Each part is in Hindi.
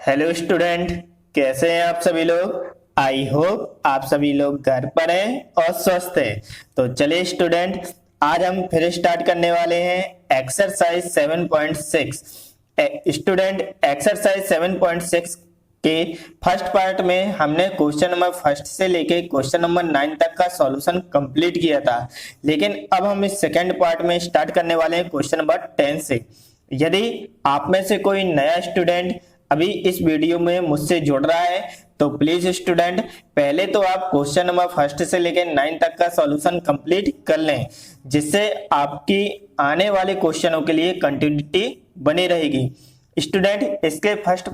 हेलो स्टूडेंट, कैसे हैं आप सभी लोग। आई होप आप सभी लोग घर पर हैं और स्वस्थ हैं। तो चलिए स्टूडेंट, आज हम फिर स्टार्ट करने वाले हैं एक्सरसाइज 7.6। स्टूडेंट, एक्सरसाइज 7.6 के फर्स्ट पार्ट में हमने क्वेश्चन नंबर फर्स्ट से लेके क्वेश्चन नंबर 9 तक का सॉल्यूशन कंप्लीट किया था। लेकिन अब हम इस सेकेंड पार्ट में स्टार्ट करने वाले हैं क्वेश्चन नंबर 10 से। यदि आप में से कोई नया स्टूडेंट अभी इस वीडियो में मुझसे जुड़ रहा है तो प्लीज स्टूडेंट, पहले तो आप क्वेश्चन नंबर फर्स्ट से लेकर 9 तक का सॉल्यूशन कंप्लीट कर लें, जिससे आपकी आने वाले क्वेश्चनों के लिए कंटिन्यूटी बनी रहेगी। स्टूडेंट, इसके फर्स्ट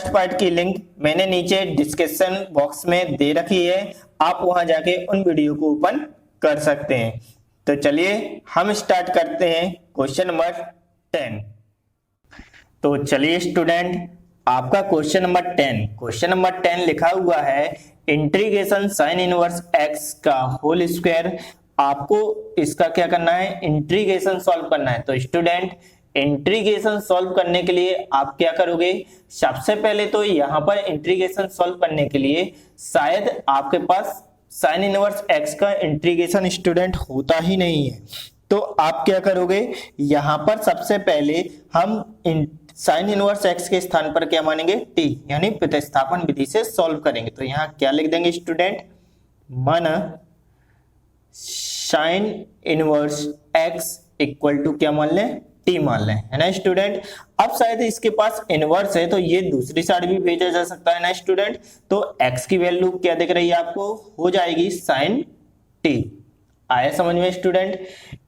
पार्ट की लिंक मैंने नीचे डिस्क्रिप्शन बॉक्स में दे रखी है, आप वहां जाके उन वीडियो को ओपन कर सकते हैं। तो चलिए हम स्टार्ट करते हैं क्वेश्चन नंबर 10। तो चलिए स्टूडेंट, आपका क्वेश्चन नंबर 10 लिखा हुआ है इंटीग्रेशन साइन इनवर्स एक्स का होल स्क्वायर। आपको इसका क्या करना है, इंटीग्रेशन सॉल्व करना है। तो स्टूडेंट, इंटीग्रेशन सॉल्व करने के लिए आप क्या करोगे, सबसे पहले तो यहाँ पर इंटीग्रेशन सॉल्व करने के लिए शायद आपके पास साइन इनवर्स एक्स का इंटीग्रेशन स्टूडेंट होता ही नहीं है। तो आप क्या करोगे, यहाँ पर सबसे पहले हम साइन इनवर्स एक्स के स्थान पर क्या मानेंगे, टी, यानी प्रतिस्थापन विधि से सॉल्व करेंगे। तो यहाँ क्या लिख देंगे स्टूडेंट, मन sine inverse x equal to क्या मान लें, टी मान लें, है ना स्टूडेंट। अब शायद इसके पास इनवर्स है तो ये दूसरी साइड भी भेजा जा सकता है ना स्टूडेंट। तो x की वैल्यू क्या दिख रही है आपको, हो जाएगी साइन टी। आया समझ में स्टूडेंट।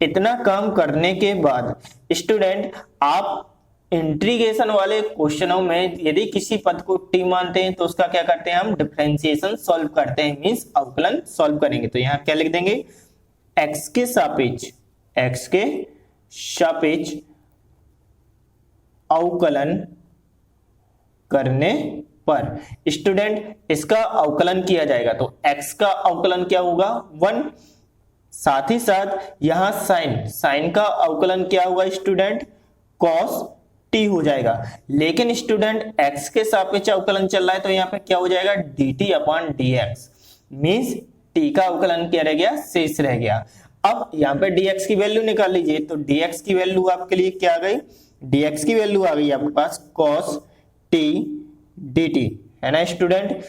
इतना काम करने के बाद स्टूडेंट, आप इंटीग्रेशन वाले क्वेश्चनों में यदि किसी पद को टी मानते हैं तो उसका क्या करते हैं, हम डिफरेंशिएशन सॉल्व करते हैं, मींस अवकलन सॉल्व करेंगे। तो यहाँ क्या लिख देंगे, x के सापेक्ष अवकलन करने पर स्टूडेंट इसका अवकलन किया जाएगा। तो x का अवकलन क्या होगा, 1। साथ ही साथ यहां साइन का अवकलन क्या होगा स्टूडेंट, cos t हो जाएगा। लेकिन स्टूडेंट x के सापेक्ष अवकलन चल रहा है तो यहाँ पे क्या हो जाएगा, dt upon dx, means t का अवकलन क्या रह गया, शेष रह गया। अब यहाँ पे dx की वैल्यू निकाल लीजिए। तो dx की वैल्यू आपके लिए क्या आ गई, dx की वैल्यू आ गई आपके पास cos t dt, है ना स्टूडेंट।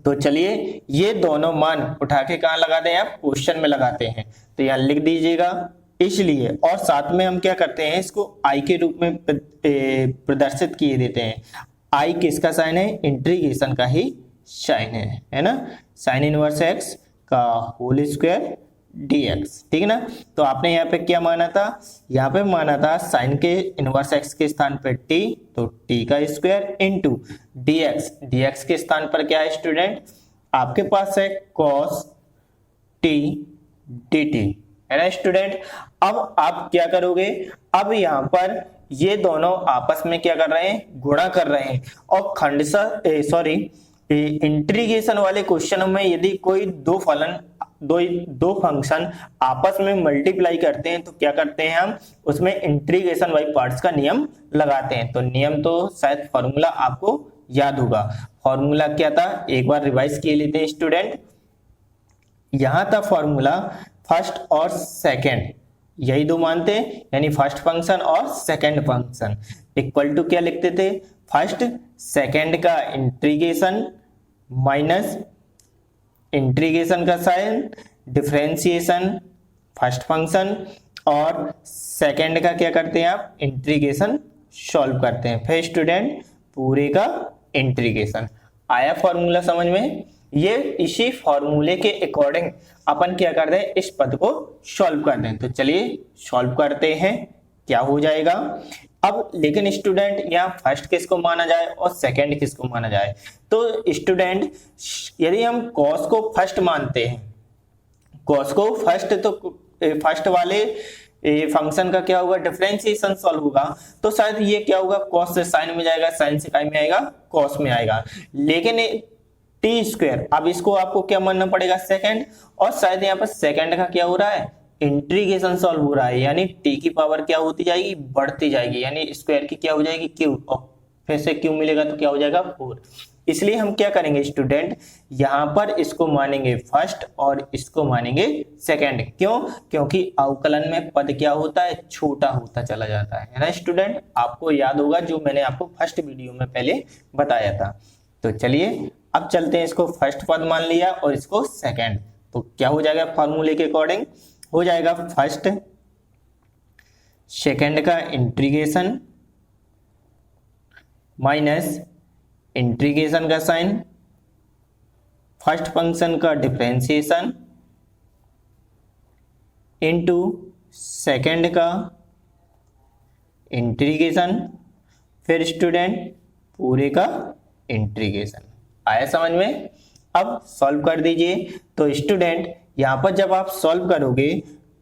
तो चलिए ये दोनों मान उठा के कहां लगा दें, आप क्वेश्चन में लगाते हैं। तो यहाँ लिख दीजिएगा इसलिए, और साथ में हम क्या करते हैं, इसको i के रूप में प्रदर्शित किए देते हैं। i किसका साइन है, इंटीग्रेशन का ही साइन है ना, साइन इनवर्स x का होल स्क्वायर dx, ठीक है ना। तो आपने यहाँ पे क्या माना था, यहाँ पे माना था साइन के इनवर्स x के स्थान पर t, तो t का स्क्वायर इनटू dx के स्थान पर क्या है स्टूडेंट, आपके पास है cos t dt, है ना स्टूडेंट। अब आप क्या करोगे, अब यहाँ पर ये दोनों आपस में क्या कर रहे हैं, गुणा कर रहे हैं। और इंटीग्रेशन वाले क्वेश्चनों में यदि कोई दो फंक्शन आपस में मल्टीप्लाई करते हैं तो क्या करते हैं, हम उसमें इंटीग्रेशन बाय पार्ट्स का नियम लगाते हैं। तो नियम तो शायद फॉर्मूला आपको याद होगा। फॉर्मूला क्या था, एक बार रिवाइज किए लेते हैं स्टूडेंट। यहां था फॉर्मूला फर्स्ट और सेकंड, यही दो मानते हैं, यानी फर्स्ट फंक्शन और सेकंड फंक्शन इक्वल टू क्या लिखते थे, फर्स्ट सेकंड का इंटीग्रेशन माइनस इंटीग्रेशन का साइन, डिफरेंशिएशन फर्स्ट फंक्शन, और सेकंड का क्या करते हैं आप, इंटीग्रेशन सॉल्व करते हैं, फिर स्टूडेंट पूरे का इंटीग्रेशन। आया फॉर्मूला समझ में। ये इसी फॉर्मूले के अकॉर्डिंग अपन क्या करते हैं, इस पद को सॉल्व करते हैं। तो चलिए सॉल्व करते हैं, क्या हो जाएगा। अब लेकिन स्टूडेंट यहाँ फर्स्ट किसको माना जाए और सेकंड किसको माना जाए। तो स्टूडेंट यदि हम cos को फर्स्ट मानते हैं, cos को फर्स्ट, तो फर्स्ट वाले फंक्शन का क्या होगा, डिफरेंशिएशन सॉल्व होगा। तो शायद ये क्या होगा, cos से साइन में जाएगा, साइन से काय में आएगा, cos में आएगा। लेकिन टी स्क्वायर, अब इसको आपको क्या मानना पड़ेगा, सेकंड, और शायद यहाँ पर सेकंड का क्या हो रहा है, इंटीग्रेशन सॉल्व हो रहा है, यानी टी की पावर क्या होती जाएगी, बढ़ती जाएगी, यानी स्क्वायर की क्या हो जाएगी क्यू, और फिर से क्यू मिलेगा तो क्या हो जाएगा 4। इसलिए हम क्या करेंगे स्टूडेंट, यहां पर इसको मानेंगे फर्स्ट और इसको मानेंगे सेकंड। क्यों? क्योंकि अवकलन में पद क्या होता है, छोटा होता चला जाता है ना स्टूडेंट। आपको याद होगा जो मैंने आपको फर्स्ट वीडियो में पहले बताया था। तो चलिए अब चलते हैं, इसको फर्स्ट पद मान लिया और इसको सेकंड, तो क्या हो जाएगा फॉर्मूले के अकॉर्डिंग, हो जाएगा फर्स्ट सेकंड का इंटीग्रेशन माइनस इंटीग्रेशन का साइन, फर्स्ट फंक्शन का डिफरेंशिएशन इनटू सेकंड का इंटीग्रेशन, फिर स्टूडेंट पूरे का इंटीग्रेशन। आया समझ में? अब सॉल्व कर दीजिए। तो स्टूडेंट यहां पर जब आप सॉल्व करोगे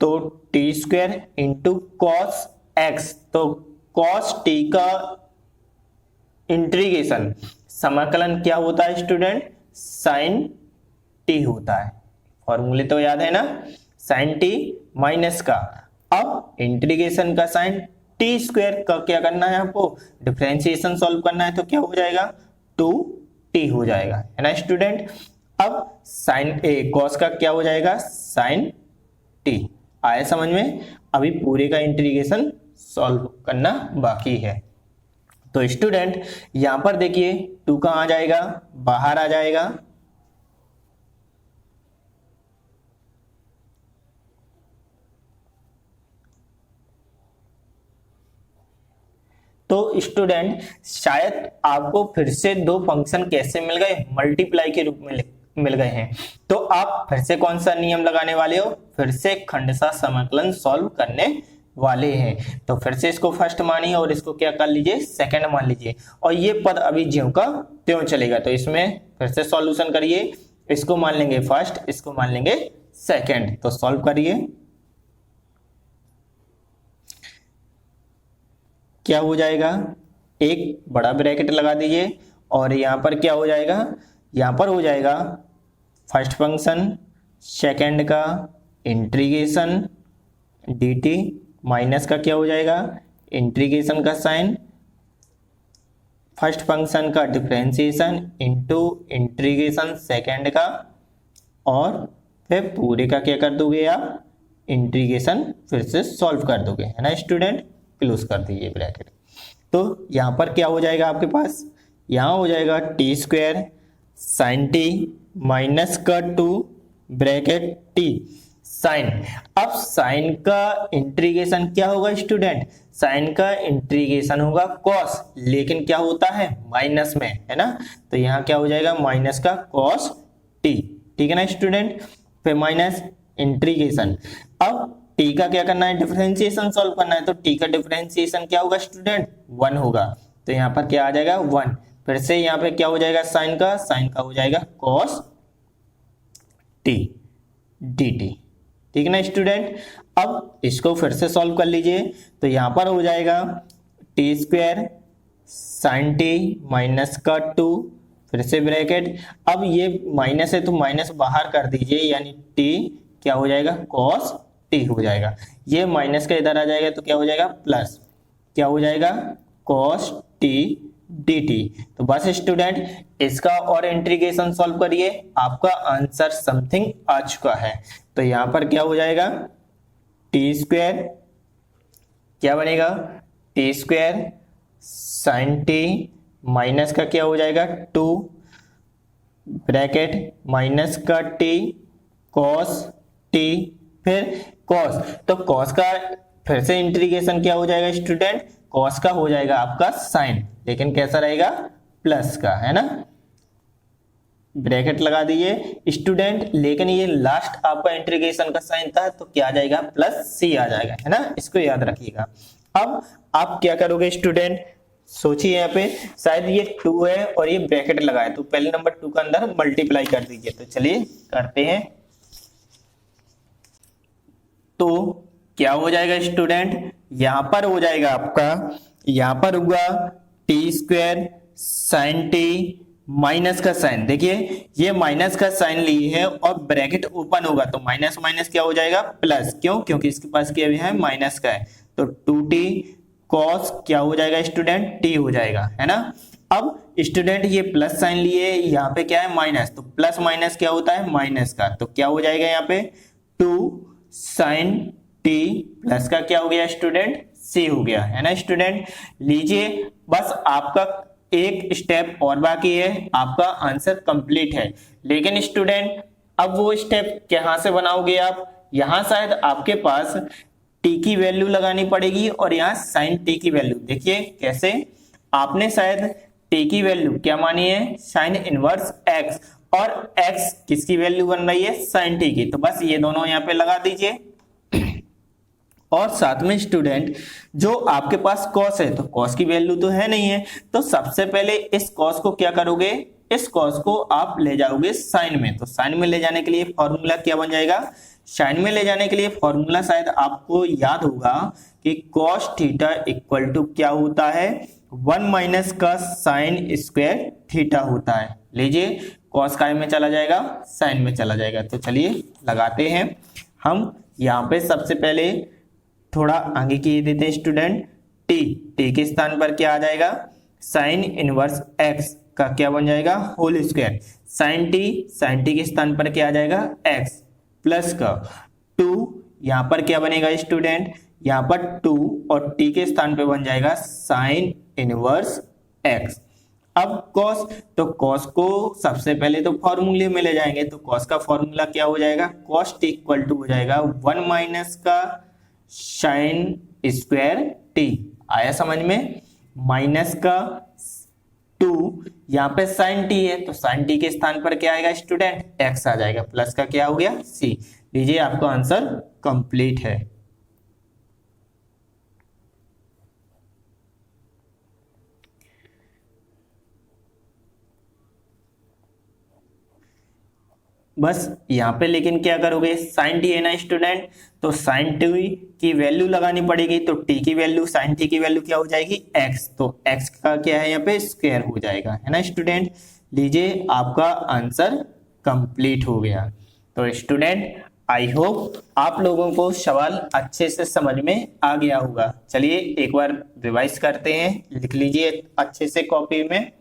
तो T square into cos x, तो कॉस टी का इंटीग्रेशन समाकलन क्या होता है स्टूडेंट, साइन टी होता है। फॉर्मूले तो याद है ना, साइन टी माइनस का, अब इंटीग्रेशन का साइन टी स्क्वायर का क्या करना है आपको, डिफरेंशिएशन सॉल्व करना है, तो क्या हो जाएगा 2t हो जाएगा, है ना स्टूडेंट। अब साइन ए कॉस का क्या हो जाएगा, साइन टी। आया समझ में? अभी पूरे का इंटीग्रेशन सॉल्व करना बाकी है। तो स्टूडेंट यहां पर देखिए 2 कहां आ जाएगा, बाहर आ जाएगा, तो स्टूडेंट शायद आपको फिर से दो फंक्शन कैसे मिल गए, मल्टीप्लाई के रूप में मिल गए हैं। तो आप फिर से कौन सा नियम लगाने वाले हो, फिर से खंडशः समाकलन सॉल्व करने वाले हैं। तो फिर से इसको फर्स्ट मानिए और इसको क्या कर लीजिए, सेकंड मान लीजिए, और ये पद अभी ज्यों का त्यों चलेगा। तो इसमें फिर से सॉल्यूशन करिए, इसको मान लेंगे फर्स्ट, इसको मान लेंगे सेकंड। तो सॉल्व करिए, क्या हो जाएगा, एक बड़ा ब्रैकेट लगा दीजिए और यहां पर क्या हो जाएगा, यहां पर हो जाएगा फर्स्ट फंक्शन सेकंड का इंटीग्रेशन dt माइनस का क्या हो जाएगा, इंटीग्रेशन का साइन, फर्स्ट फंक्शन का डिफरेंशिएशन इनटू इंटीग्रेशन सेकंड का, और फिर पूरे का क्या कर दोगे आप, इंटीग्रेशन फिर से सॉल्व कर दोगे, है ना स्टूडेंट। क्लोज कर दीजिए ब्रैकेट। तो यहां पर क्या हो जाएगा आपके पास, यहां हो जाएगा T square sine t minus का 2 ब्रैकेट टी साइन। अब साइन का इंटीग्रेशन क्या होगा स्टूडेंट, साइन का इंटीग्रेशन होगा कॉस, लेकिन क्या होता है माइनस में, है ना। तो यहाँ क्या हो जाएगा माइनस का कॉस टी, ठीक है ना स्टूडेंट। फिर माइनस इंटीग्रेशन, अब टी का क्या करना है, डिफरेंशिएशन सॉल्व करना है। तो टी का डिफरेंशिएशन क्या होगा स्टूडेंट, 1 होगा। तो यहाँ पर क्या आ जाएगा 1। फिर से यहाँ पे क्या हो जाएगा, साइन का हो जाएगा कॉस टी dt, ठीक है ना स्टूडेंट। अब इसको फिर से सॉल्व कर लीजिए। तो यहां पर हो जाएगा T square sine t minus का 2, फिर से ब्रैकेट, अब ये माइनस है तो माइनस बाहर कर दीजिए, यानी टी क्या हो जाएगा कॉस टी हो जाएगा। ये माइनस का इधर आ जाएगा तो क्या हो जाएगा प्लस, क्या हो जाएगा कॉस टी dt। तो बस स्टूडेंट इसका और इंटीग्रेशन सॉल्व करिए, आपका आंसर समथिंग आ चुका है। तो यहां पर क्या हो जाएगा, टी स्क्वायर क्या बनेगा, T square sine t minus का क्या हो जाएगा 2 ब्रैकेट माइनस का टी कॉस टी, फिर कॉस, तो कॉस का फिर से इंटीग्रेशन क्या हो जाएगा स्टूडेंट, कॉस का हो जाएगा आपका साइन, लेकिन कैसा रहेगा प्लस का, है ना। ब्रैकेट लगा दीजिए स्टूडेंट, लेकिन ये लास्ट आपका इंटीग्रेशन का साइन था तो क्या आ जाएगा प्लस सी आ जाएगा, है ना, इसको याद रखिएगा। अब आप क्या करोगे स्टूडेंट, सोचिए यहाँ पे शायद ये 2 है और ये ब्रैकेट लगा है, तो पहले नंबर 2 का अंदर मल्टीप्लाई कर दीजिए। तो चलिए करते हैं। तो क्या हो जाएगा स्टूडेंट, यहां पर हो जाएगा आपका, यहां पर होगा T square sine t minus का साइन, देखिए ये माइनस का साइन लिए है और ब्रैकेट ओपन होगा तो माइनस माइनस क्या हो जाएगा प्लस, क्यों, क्योंकि इसके पास क्या है माइनस का है, तो 2t cos क्या हो जाएगा स्टूडेंट, t हो जाएगा, है ना। अब स्टूडेंट ये प्लस साइन लिए, यहाँ पे क्या है माइनस, तो प्लस माइनस क्या होता है माइनस का, तो क्या हो जाएगा यहाँ पे 2 sin t प्लस का क्या हो गया स्टूडेंट c हो गया, है ना स्टूडेंट। लीजिए बस आपका एक स्टेप और बाकी है, आपका आंसर कंप्लीट है। लेकिन स्टूडेंट अब वो स्टेप कहां से बनाओगे आप, यहां शायद आपके पास t की वैल्यू लगानी पड़ेगी और यहाँ sin t की वैल्यू, देखिए कैसे, आपने शायद t की वैल्यू क्या मानी है sin इनवर्स x, और x किसकी वैल्यू बन रही है sin t की, तो बस ये दोनों यहाँ पे लगा दीजिए। और साथ में स्टूडेंट जो आपके पास cos है, तो cos की वैल्यू तो है नहीं है, तो सबसे पहले इस cos को क्या करोगे, इस cos को आप ले जाओगे sin में, तो sin में ले जाने के लिए फॉर्मूला क्या बन जाएगा, sin में ले जाने के लिए फॉर्मूला शायद आपको याद होगा कि cos थीटा इक्वल टू क्या होता है 1 माइनस का sin स्क्वायर थीटा होता है। लीजिए cos काय में चला जाएगा sin में चला जाएगा, तो चलिए लगाते हैं हम। यहाँ पे सबसे पहले थोड़ा आगे किए देते हैं स्टूडेंट, t के स्थान पर क्या आ जाएगा sin इनवर्स x का क्या बन जाएगा होल स्क्वायर, sin t के स्थान पर क्या आ जाएगा x प्लस का 2, यहाँ पर क्या बनेगा स्टूडेंट, यहाँ पर 2 और t के स्थान पे बन जाएगा sin इनवर्स x। अब cos, तो cos को सबसे पहले तो फॉर्मूले में ले जाएंगे, तो cos का फॉर्मूला क्या हो जाएगा cos t इक्वल टू हो जाएगा 1 माइनस का sin स्क्वायर t, आया समझ में, माइनस का 2, यहाँ पे sin t है तो sin t के स्थान पर क्या आएगा स्टूडेंट x आ जाएगा, प्लस का क्या हो गया c। लीजिए आपका आंसर कंप्लीट है। बस यहाँ पे लेकिन क्या करोगे sin t है ना स्टूडेंट, तो sin t की वैल्यू लगानी पड़ेगी, तो t की वैल्यू sin t की वैल्यू क्या हो जाएगी x, तो x का क्या है यहाँ पे स्क्वायर हो जाएगा, है ना स्टूडेंट। लीजिए आपका आंसर कंप्लीट हो गया। तो स्टूडेंट आई होप आप लोगों को सवाल अच्छे से समझ में आ गया होगा। चलिए एक बार रिवाइज करते हैं, लिख लीजिए अच्छे से कॉपी में।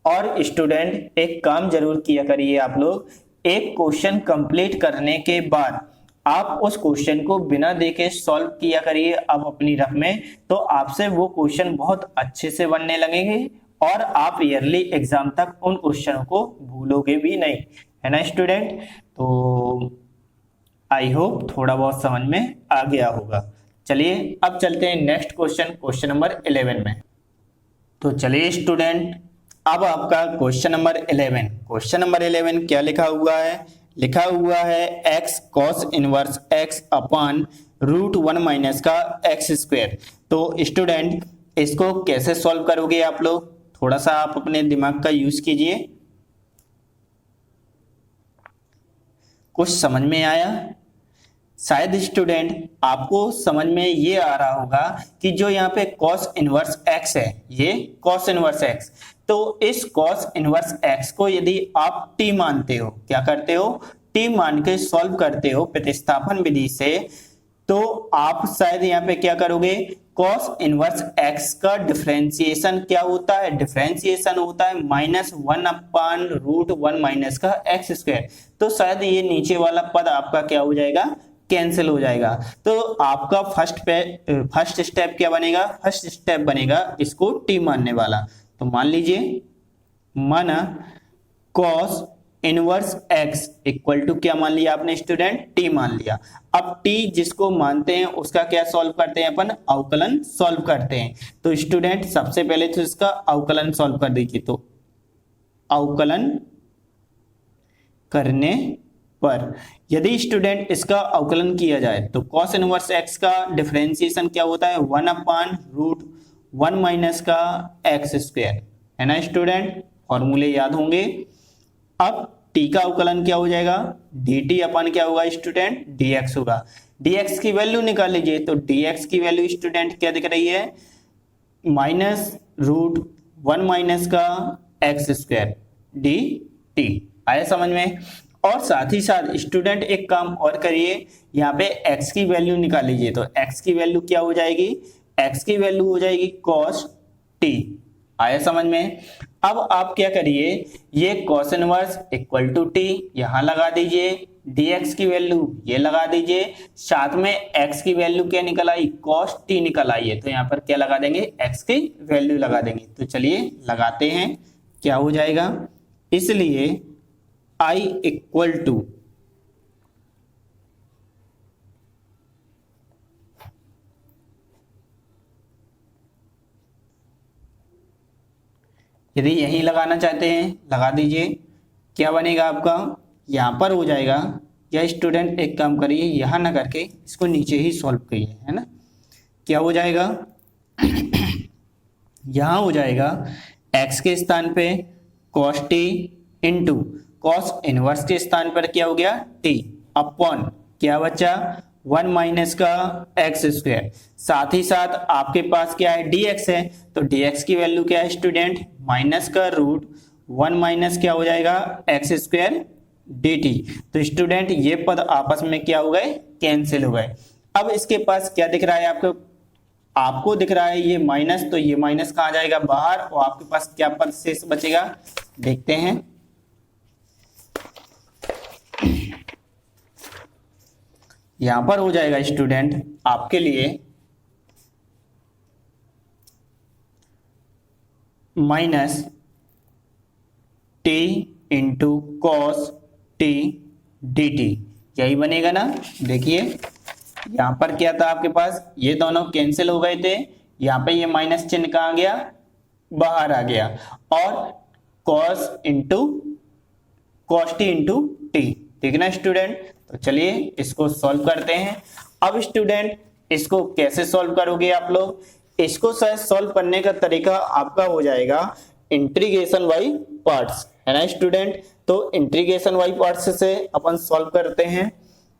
और स्टूडेंट एक काम जरूर किया करिए आप लोग, एक क्वेश्चन कंप्लीट करने के बाद आप उस क्वेश्चन को बिना देखे सॉल्व किया करिए अब अपनी रफ में, तो आपसे वो क्वेश्चन बहुत अच्छे से बनने लगेंगे और आप ईयरली एग्जाम तक उन क्वेश्चनों को भूलोगे भी नहीं, है ना स्टूडेंट। तो आई होप थोड़ा बहुत समझ में आ गया होगा। चलिए अब चलते हैं नेक्स्ट क्वेश्चन, क्वेश्चन नंबर 11 में। तो चलिए स्टूडेंट अब आपका क्वेश्चन नंबर 11, क्वेश्चन नंबर 11 क्या लिखा हुआ है, लिखा हुआ है x cos inverse x upon root 1 minus का x स्क्वायर। तो स्टूडेंट इसको कैसे सॉल्व करोगे आप लोग, थोड़ा सा आप अपने दिमाग का यूज कीजिए। कुछ समझ में आया शायद स्टूडेंट आपको समझ में ये आ रहा होगा कि जो यहाँ पे cos इनवर्स x है, ये cos इनवर्स x, तो इस cos इनवर्स x को यदि आप t मानते हो, क्या करते हो t मान के सॉल्व करते हो प्रतिस्थापन विधि से, तो आप शायद यहाँ पे क्या करोगे cos इनवर्स x का डिफरेंशिएशन क्या होता है, डिफरेंशिएशन होता है -1 अपान रूट 1 माइनस का x स्क्वायर। तो शायद ये नीचे वाला पद आपका क्या हो जाएगा कैंसिल हो जाएगा। तो आपका फर्स्ट स्टेप क्या बनेगा, फर्स्ट स्टेप बनेगा इसको t मानने वाला। तो मान लीजिए माना cos inverse x equal to क्या मान लिया आपने स्टूडेंट t मान लिया। अब t जिसको मानते हैं उसका क्या सॉल्व करते हैं अपन, अवकलन सॉल्व करते हैं। तो स्टूडेंट सबसे पहले तो इसका अवकलन सॉल्व कर दीजिए। तो अवकलन करने पर यदि स्टूडेंट इसका अवकलन किया जाए तो cos इनवर्स x का डिफरेंशिएशन क्या होता है 1 अपान रूट 1 माइनस का x स्क्वायर, है ना स्टूडेंट, फॉर्मूले याद होंगे। अब t का अवकलन क्या हो जाएगा dt अपान क्या होगा स्टूडेंट dx होगा। dx की वैल्यू निकाल लीजिए, तो dx की वैल्यू स्टूडेंट क्या दिख रही है -रूट 1 माइनस का एक्स स्क्वायर डी टी। आया समझ में। और साथ ही साथ स्टूडेंट एक काम और करिए, यहाँ पे x की वैल्यू निकाल लीजिए। तो x की वैल्यू क्या हो जाएगी, x की वैल्यू हो जाएगी cos t। आया समझ में। अब आप क्या करिए, ये cos inverse equal to t यहां लगा दीजिए, dx की वैल्यू ये लगा दीजिए, साथ में x की वैल्यू क्या निकल आई, cos t निकल आई है। तो यहाँ पर क्या लगा देंगे, x की वैल्यू लगा देंगे। तो चलिए लगाते हैं, क्या हो जाएगा। इसलिए I इक्वल टू यदि यही लगाना चाहते हैं लगा दीजिए, क्या बनेगा आपका, यहां पर हो जाएगा। या स्टूडेंट एक काम करिए, यहां ना करके इसको नीचे ही सॉल्व करिए, है ना। क्या हो जाएगा यहां हो जाएगा x के स्थान पे cos t into cos inverse के स्थान पर क्या हो गया t अपॉन क्या बचा 1 माइनस का एक्स स्क्वायर। साथ ही साथ आपके पास क्या है dx है, तो dx की वैल्यू क्या है स्टूडेंट, माइनस का रूट 1 माइनस क्या हो जाएगा एक्स स्क्वायर dt। तो स्टूडेंट ये पद आपस में क्या हो गए, कैंसिल हो गए। अब इसके पास क्या दिख रहा है आपको दिख रहा है ये माइनस, तो ये माइनस कहाँ जाएगा बाहर, और आपके पास क्या पद शेष बचेगा देखते हैं। यहां पर हो जाएगा स्टूडेंट आपके लिए minus T into cos T D T, यही बनेगा ना। देखिए यहां पर क्या था आपके पास, ये दोनों कैंसिल हो गए थे, यहां पे ये माइनस चिन्ह कहां गया, बाहर आ गया, और cos into cos T into T, ठीक है ना स्टूडेंट। तो चलिए इसको सॉल्व करते हैं। अब स्टूडेंट इसको कैसे सॉल्व करोगे आप लोग, इसको सॉल्व करने का तरीका आपका हो जाएगा इंटीग्रेशन बाई पार्ट्स, है ना स्टूडेंट। तो इंटीग्रेशन बाई पार्ट्स से अपन सॉल्व करते हैं।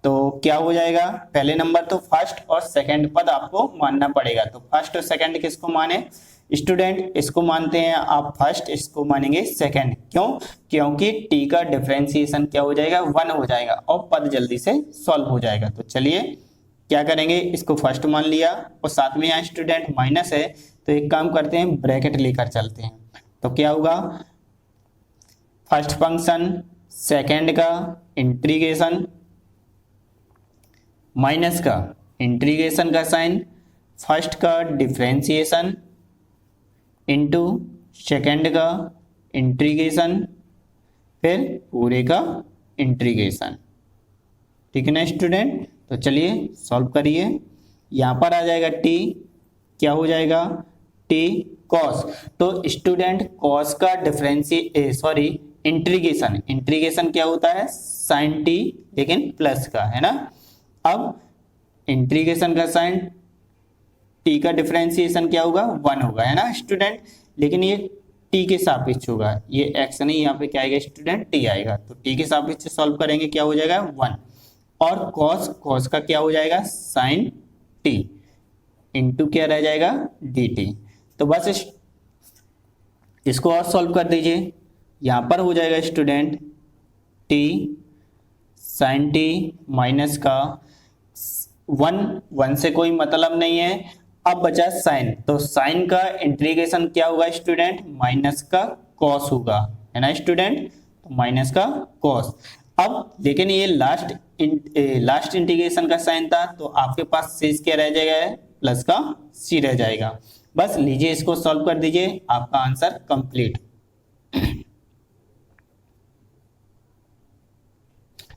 तो क्या हो जाएगा, पहले नंबर तो फर्स्ट और सेकंड पद आपको मानना पड़ेगा। तो फर्स्ट और सेकंड किसको माने स्टूडेंट, इसको मानते हैं आप फर्स्ट, इसको मानेंगे सेकंड। क्यों, क्योंकि टी का डिफरेंशिएशन क्या हो जाएगा 1 हो जाएगा और पद जल्दी से सॉल्व हो जाएगा। तो चलिए क्या करेंगे, इसको फर्स्ट मान लिया और साथ में यहाँ स्टूडेंट माइनस है, तो एक काम करते हैं ब्रैकेट लेकर चलते हैं। तो क्या होगा, फर्स्ट फंक्शन सेकंड का इंटीग्रेशन माइनस का इंटीग्रेशन का साइन, फर्स्ट का डिफरेंशिएशन इंटू सेकेंड का इंटीग्रेशन, फिर पूरे का इंटीग्रेशन, ठीक है ना स्टूडेंट। तो चलिए सॉल्व करिए। यहां पर आ जाएगा टी, क्या हो जाएगा टी कॉस। तो स्टूडेंट कॉस का इंटीग्रेशन क्या होता है साइन टी, लेकिन प्लस का, है ना। अब इंटीग्रेशन का साइन टी का डिफरेंशिएशन क्या होगा 1 होगा, है ना स्टूडेंट, लेकिन ये टी के सापेक्ष होगा, ये एक्स नहीं, यहाँ पे क्या आएगा स्टूडेंट टी आएगा। तो टी के सापेक्ष सॉल्व करेंगे, क्या हो जाएगा 1, और कॉस का क्या हो जाएगा साइन टी इंटू क्या रह जाएगा डी टी। तो बस इसको और सॉल्व कर दीजिए। यहां पर हो जाएगा student t sine t minus का 1 से कोई मतलब नहीं है। अब बचा साइन, तो साइन का इंटीग्रेशन क्या होगा स्टूडेंट, माइनस का कॉस होगा, है ना स्टूडेंट, तो माइनस का कॉस। अब लेकिन ये लास्ट इंटीग्रेशन का साइन था, तो आपके पास शेष क्या रह जाएगा, प्लस का सी रह जाएगा। बस लीजिए इसको सॉल्व कर दीजिए, आपका आंसर कंप्लीट।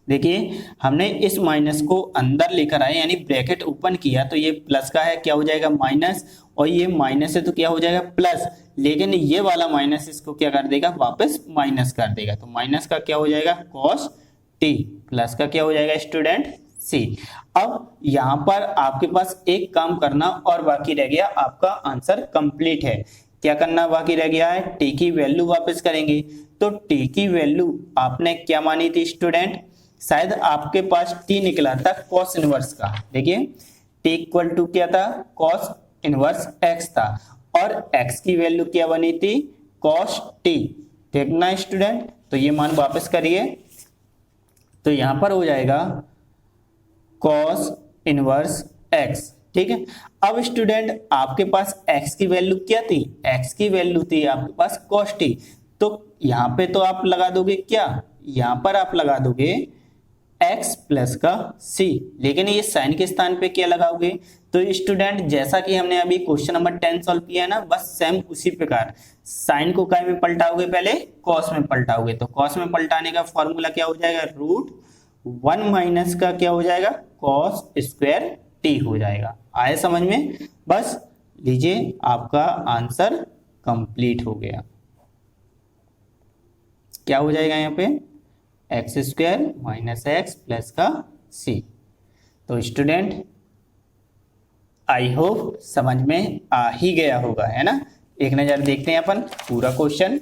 देखिए हमने इस माइनस को अंदर लेकर आए, यानी ब्रैकेट ओपन किया, तो ये प्लस का है, क्या हो जाएगा माइनस, और ये माइनस है तो क्या हो जाएगा प्लस, लेकिन ये वाला माइनस इसको क्या कर देगा वापस माइनस कर देगा। तो माइनस का क्या हो जाएगा कॉस टी, प्लस का क्या हो जाएगा स्टूडेंट सी। अब यहां पर आपके पास एक काम करना और बाकी रह गया, आपका आंसर कंप्लीट है। क्या करना बाकी रह गया है, टी की वैल्यू वापस करेंगे। तो टी की वैल्यू आपने क्या मानी थी स्टूडेंट, शायद आपके पास टी निकला था कॉस इनवर्स का। देखिए टी इक्वल टू क्या था, कॉस इनवर्स एक्स था, और एक्स की वैल्यू क्या बनी थी cos t, ठीक ना स्टूडेंट। तो ये मान वापस करिए, तो यहां पर हो जाएगा cos इनवर्स x, ठीक है। अब स्टूडेंट आपके पास x की वैल्यू क्या थी, x की वैल्यू थी आपके पास cos t, तो यहां पे तो आप लगा दोगे क्या, यहां पर आप लगा दोगे x प्लस का c, लेकिन ये साइन के स्थान पे क्या लगाओगे। तो स्टूडेंट जैसा कि हमने अभी क्वेश्चन नंबर 10 सॉल्व किया है ना, बस सेम उसी प्रकार साइन को काय में पलटाओगे, पहले कॉस में पलटाओगे। तो कॉस में पलटाने का फॉर्मूला क्या हो जाएगा, √1 माइनस का क्या हो जाएगा, cos स्क्वायर t हो जाएगा। आए समझ में, बस लीजिए आपका आंसर कंप्लीट हो गया। क्या हो जाएगा यहाँ पे, x square minus x plus का c। तो स्टूडेंट आई होप समझ में आ ही गया होगा, है ना। एक नजर देखते हैं अपन पूरा क्वेश्चन।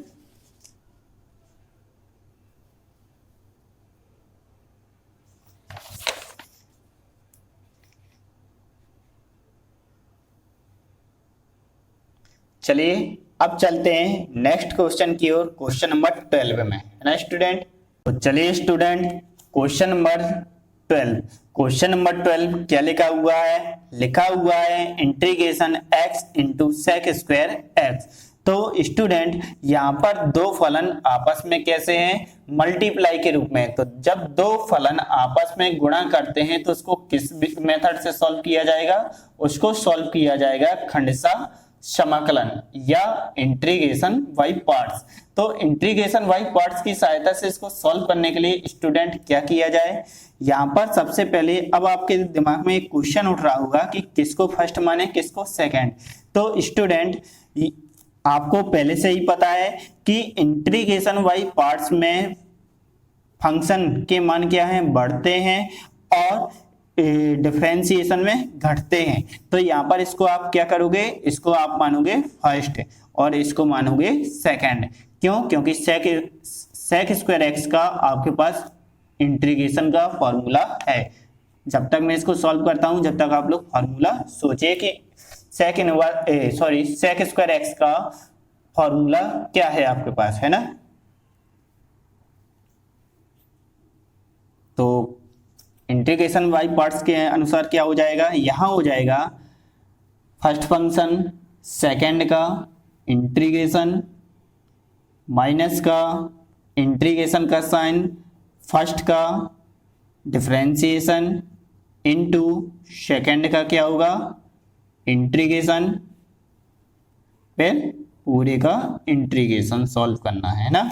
चलिए अब चलते हैं नेक्स्ट क्वेश्चन की ओर, क्वेश्चन नंबर 12 में, है ना स्टूडेंट। तो चलिए student question number 12, question number 12 क्या लिखा हुआ है, लिखा हुआ है integration x into sec square x. तो स्टूडेंट यहाँ पर दो फलन आपस में कैसे हैं, मल्टीप्लाई के रूप में। तो जब दो फलन आपस में गुणा करते हैं तो उसको किस मेथड से सॉल्व किया जाएगा, उसको सॉल्व किया जाएगा खंडशः समाकलन या इंटीग्रेशन बाय पार्ट्स। तो इंटीग्रेशन बाय पार्ट्स की सहायता से इसको सॉल्व करने के लिए स्टूडेंट क्या किया जाए, यहाँ पर सबसे पहले अब आपके दिमाग में एक क्वेश्चन उठ रहा होगा कि किसको फर्स्ट माने किसको सेकंड। तो स्टूडेंट आपको पहले से ही पता है कि इंटीग्रेशन बाय पार्ट्स में फंक्शन के मान क्या है, बढ़ते हैं और डिफरेंशिएशन में घटते हैं। तो यहाँ पर इसको आप क्या करोगे, इसको आप मानोगे फर्स्ट और इसको मानोगे सेकंड। क्यों, क्योंकि सेक स्क्वायर एक्स का आपके पास इंटीग्रेशन का फॉर्मूला है। जब तक मैं इसको सॉल्व करता हूं जब तक आप लोग फॉर्मूला सोचिए कि सेक स्क्वायर एक्स का फॉर्मूला क्या है आपके पास, है ना। तो इंटीग्रेशन बाय पार्ट्स के अनुसार क्या हो जाएगा, यहां हो जाएगा फर्स्ट फंक्शन सेकंड का इंटीग्रेशन माइनस का इंटीग्रेशन का साइन फर्स्ट का डिफरेंशिएशन इनटू सेकंड का क्या होगा इंटीग्रेशन, फिर पूरे का इंटीग्रेशन सॉल्व करना है ना।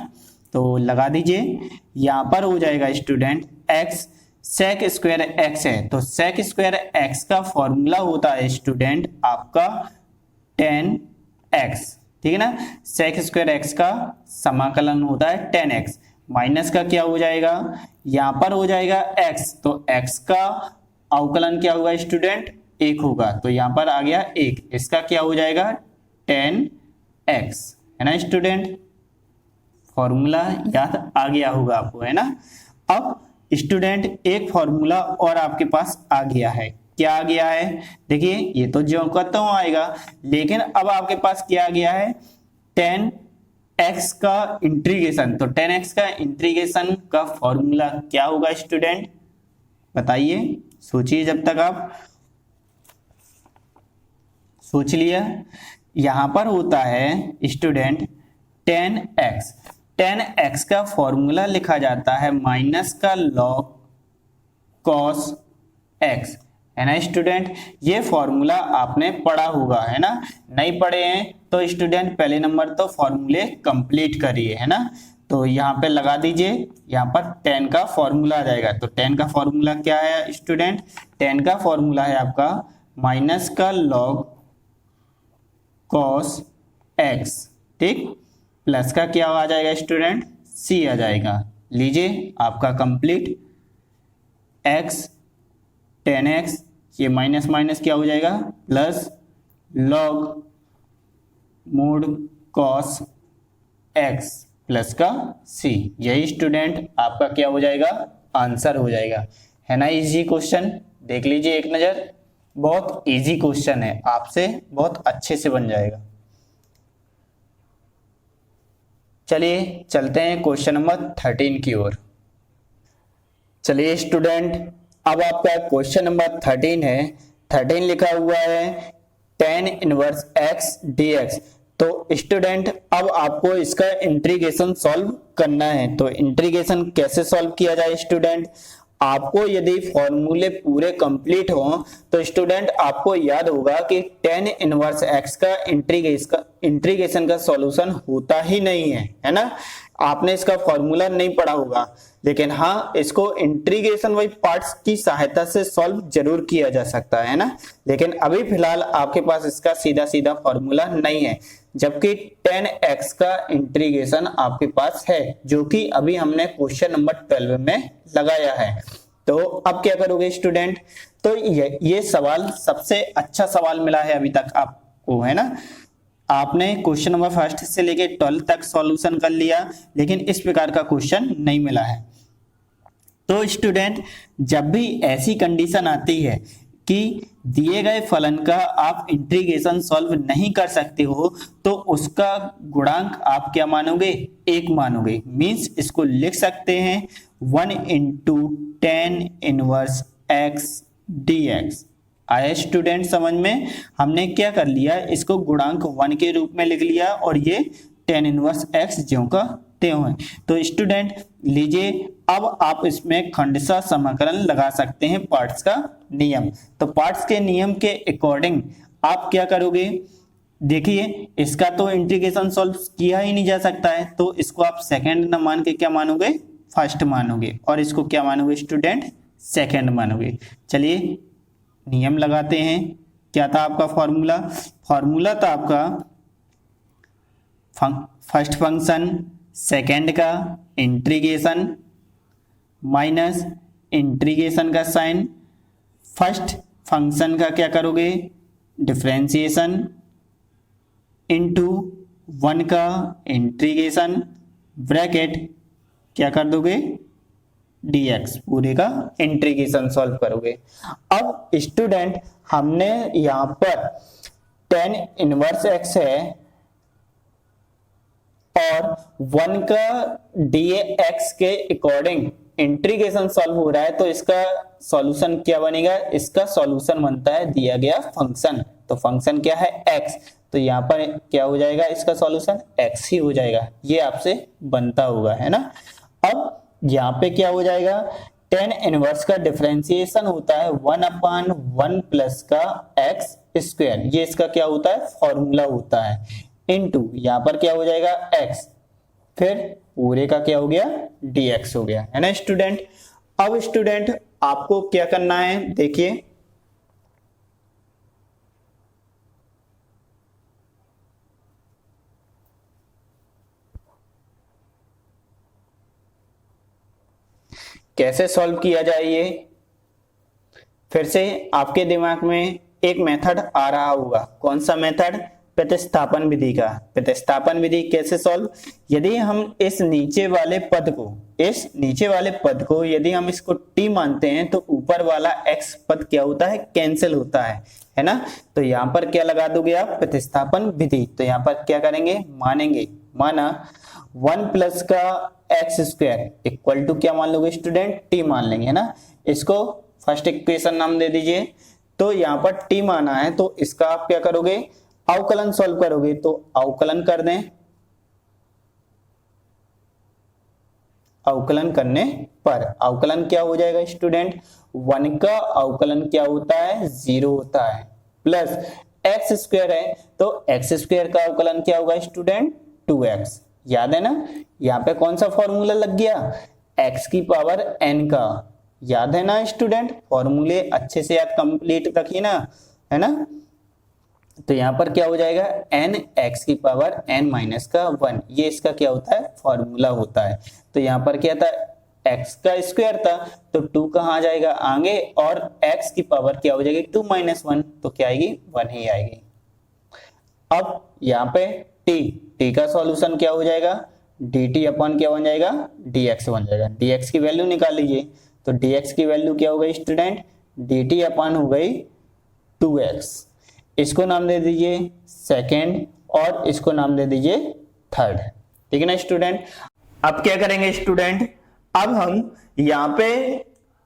तो लगा दीजिए, यहां पर हो जाएगा student x sec square x है, तो सेक स्क्वायर एक्स का फॉर्मूला होता है स्टूडेंट आपका 10x, ठीक है ना। सेक स्क्वायर एक्स का समाकलन होता है 10x, माइनस का क्या हो जाएगा, यहां पर हो जाएगा x, तो x का अवकलन क्या होगा स्टूडेंट 1 होगा, तो यहां पर आ गया 1, इसका क्या हो जाएगा 10x, है ना स्टूडेंट। फॉर्मूला याद आ गया होगा आपको, है ना। अब स्टूडेंट एक फॉर्मूला और आपके पास आ गया है, क्या आ गया है, देखिए ये तो जो कहता हूं आएगा, लेकिन अब आपके पास क्या आ गया है 10x का इंटीग्रेशन। तो 10x का इंटीग्रेशन का फॉर्मूला क्या होगा स्टूडेंट, बताइए, सोचिए जब तक आप सोच लिया। यहां पर होता है स्टूडेंट 10x का फॉर्मूला लिखा जाता है माइनस का log cos x, है ना स्टूडेंट। ये फॉर्मूला आपने पढ़ा होगा, है ना। नहीं पढ़े हैं तो स्टूडेंट पहले नंबर तो फॉर्मूले कंप्लीट करिए, है ना। तो यहाँ पे लगा दीजिए, यहाँ पर 10 का फॉर्मूला आ जाएगा। तो 10 का फॉर्मूला क्या है स्टूडेंट, 10 का फॉर्मूला है आपका माइनस का log cos x, ठीक, प्लस का क्या आ जाएगा स्टूडेंट c आ जाएगा। लीजिए आपका कंप्लीट x 10x, ये माइनस माइनस क्या हो जाएगा plus log mode cos x plus का c, यही स्टूडेंट आपका क्या हो जाएगा आंसर हो जाएगा, है ना। इजी क्वेश्चन देख लीजिए एक नजर, बहुत इजी क्वेश्चन है, आपसे बहुत अच्छे से बन जाएगा। चलिए चलते हैं क्वेश्चन नंबर 13 की ओर। चलिए स्टूडेंट, अब आपका क्वेश्चन नंबर 13 है। 13 लिखा हुआ है tan इनवर्स x dx। तो स्टूडेंट अब आपको इसका इंटीग्रेशन सॉल्व करना है। तो इंटीग्रेशन कैसे सॉल्व किया जाए स्टूडेंट, आपको यदि फॉर्मूले पूरे कंप्लीट हो तो स्टूडेंट आपको याद होगा कि tan इनवर्स x का इंटीग्रेशन का सॉल्यूशन होता ही नहीं है ना। आपने इसका फॉर्मूला नहीं पढ़ा होगा, लेकिन हाँ इसको इंटीग्रेशन बाय पार्ट्स की सहायता से सॉल्व जरूर किया जा सकता है ना। लेकिन अभी फिलहाल आपके पास इसका सीधा सीधा फॉर्मूला नहीं है, जबकि tan x का इंटीग्रेशन आपके पास है, जो कि अभी हमने क्वेश्चन नंबर 12 में लगाया है। तो अब क्या करोगे स्टूडेंट, तो ये सवाल सबसे अच्छा सवाल मिला है अभी तक आपको, है ना। आपने क्वेश्चन नंबर 1 से लेके 12 तक सॉल्यूशन कर लिया, लेकिन इस प्रकार का क्वेश्चन नहीं मिला है। तो स्टूडेंट जब भी ऐसी कंडीशन आती है कि दिए गए फलन का आप इंटीग्रेशन सॉल्व नहीं कर सकते हो, तो उसका गुणांक आप क्या मानोगे, 1 मानोगे। मींस इसको लिख सकते हैं 1 × tan इनवर्स x dx। आया स्टूडेंट समझ में। हमने क्या कर लिया, इसको गुणांक 1 के रूप में लिख लिया और ये tan इनवर्स x ज्यों का त्यों है। तो स्टूडेंट लीजिए, अब आप इसमें खंडशः समाकलन लगा सकते हैं पार्ट्स का नियम। तो पार्ट्स के नियम के अकॉर्डिंग आप क्या करोगे, देखिए इसका तो इंटीग्रेशन सॉल्व किया ही नहीं जा सकता है, तो इसको आप सेकंड न मान के क्या मानोगे, फर्स्ट मानोगे, और इसको क्या मानोगे स्टूडेंट, सेकंड मानोगे। चलिए नियम लगाते हैं। क्या था आपका फॉर्मूला, फॉर्मूला था आपका फर्स्ट फंक्शन सेकंड का इंटीग्रेशन माइनस इंटीग्रेशन का साइन, फर्स्ट फंक्शन का क्या करोगे, डिफरेंशिएशन इनटू 1 का इंटीग्रेशन ब्रैकेट क्या कर दोगे, dx, पूरे का इंटीग्रेशन सॉल्व करोगे। अब स्टूडेंट हमने यहां पर tan इनवर्स x है और 1 का dx के अकॉर्डिंग इंटीग्रेशन सॉल्व हो रहा है, तो इसका सॉल्यूशन क्या बनेगा, इसका सॉल्यूशन बनता है दिया गया फंक्शन। तो फंक्शन क्या है, x, तो यहाँ पर क्या हो जाएगा, इसका सॉल्यूशन x ही हो जाएगा। ये आपसे बनता होगा, है ना। अब यहाँ पे क्या हो जाएगा, tan इनवर्स का डिफरेंशिएशन होता है 1/1 प्लस का x स्क्वायर, ये इसका क्या होता है, फॉर्मूला होता है, इनटू यहाँ पर क्या हो जाएगा x, फिर पूरे का क्या हो गया, dx हो गया, है ना स्टूडेंट। अब स्टूडेंट आपको क्या करना है, देखिए कैसे सॉल्व किया जाए ये। फिर से आपके दिमाग में एक मेथड आ रहा होगा, कौन सा मेथड, प्रतिस्थापन विधि का। प्रतिस्थापन विधि कैसे सॉल्व, यदि हम इस नीचे वाले पद को यदि हम इसको t मानते हैं, तो ऊपर वाला x पद क्या होता है, कैंसिल होता है ना। तो यहाँ पर क्या लगा दोगे आप, प्रतिस्थापन विधि। तो यहाँ पर क्या करेंगे, मानेंगे, माना 1 प्लस का एक्स स्क्वायर इक्वल टू क्या मान लोगे स्टूडेंट, t मान लेंगे, है ना। इसको फर्स्ट इक्वेशन नाम दे दीजिए। तो यहाँ पर t माना है, तो इसका आप क्या करोगे, अवकलन सॉल्व करोगे। तो अवकलन कर दें, अवकलन करने पर अवकलन क्या हो जाएगा स्टूडेंट, 1 का अवकलन क्या होता है, 0 होता है, प्लस एक्स स्क्वायर है, तो एक्स स्क्वायर का अवकलन क्या होगा स्टूडेंट, 2x। याद है ना, यहाँ पे कौन सा फॉर्मूला लग गया, x की पावर n का। याद है ना स्टूडेंट, फॉर्मूले अच्छे से याद कंप्लीट रखिए ना, है ना। तो यहाँ पर क्या हो जाएगा, n x की पावर n माइनस का 1, ये इसका क्या होता है, फॉर्मूला होता है। तो यहाँ पर क्या था, x का स्क्वायर था, तो 2 कहाँ आ जाएगा आगे, और x की पावर क्या हो जाएगी, 2 - 1, तो क्या आएगी, 1 ही आएगी। अब यहाँ पे t का सॉल्यूशन क्या हो जाएगा, dt अपन क्या बन जाएगा, dx बन जाएगा। dx की वैल्यू निकाल लीजिए, तो dx की वैल्यू क्या हो गई स्टूडेंट, dt अपन हो गई 2x। इसको नाम दे दीजिए सेकेंड और इसको नाम दे दीजिए थर्ड। ठीक है ना स्टूडेंट। अब क्या करेंगे स्टूडेंट, अब हम यहाँ पे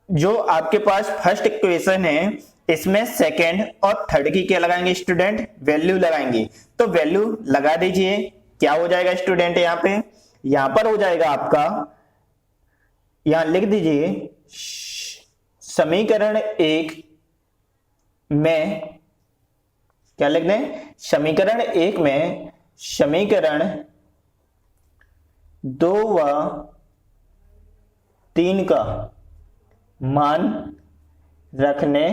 जो आपके पास फर्स्ट इक्वेशन है इसमें सेकेंड और थर्ड की क्या लगाएंगे स्टूडेंट, वैल्यू लगाएंगे। तो वैल्यू लगा दीजिए, क्या हो जाएगा स्टूडेंट, यहाँ पे यहां पर हो जाएगा आपका, यहां लिख दीजिए समीकरण 1 में, क्या लिख दें, समीकरण 1 में समीकरण 2 व 3 का मान रखने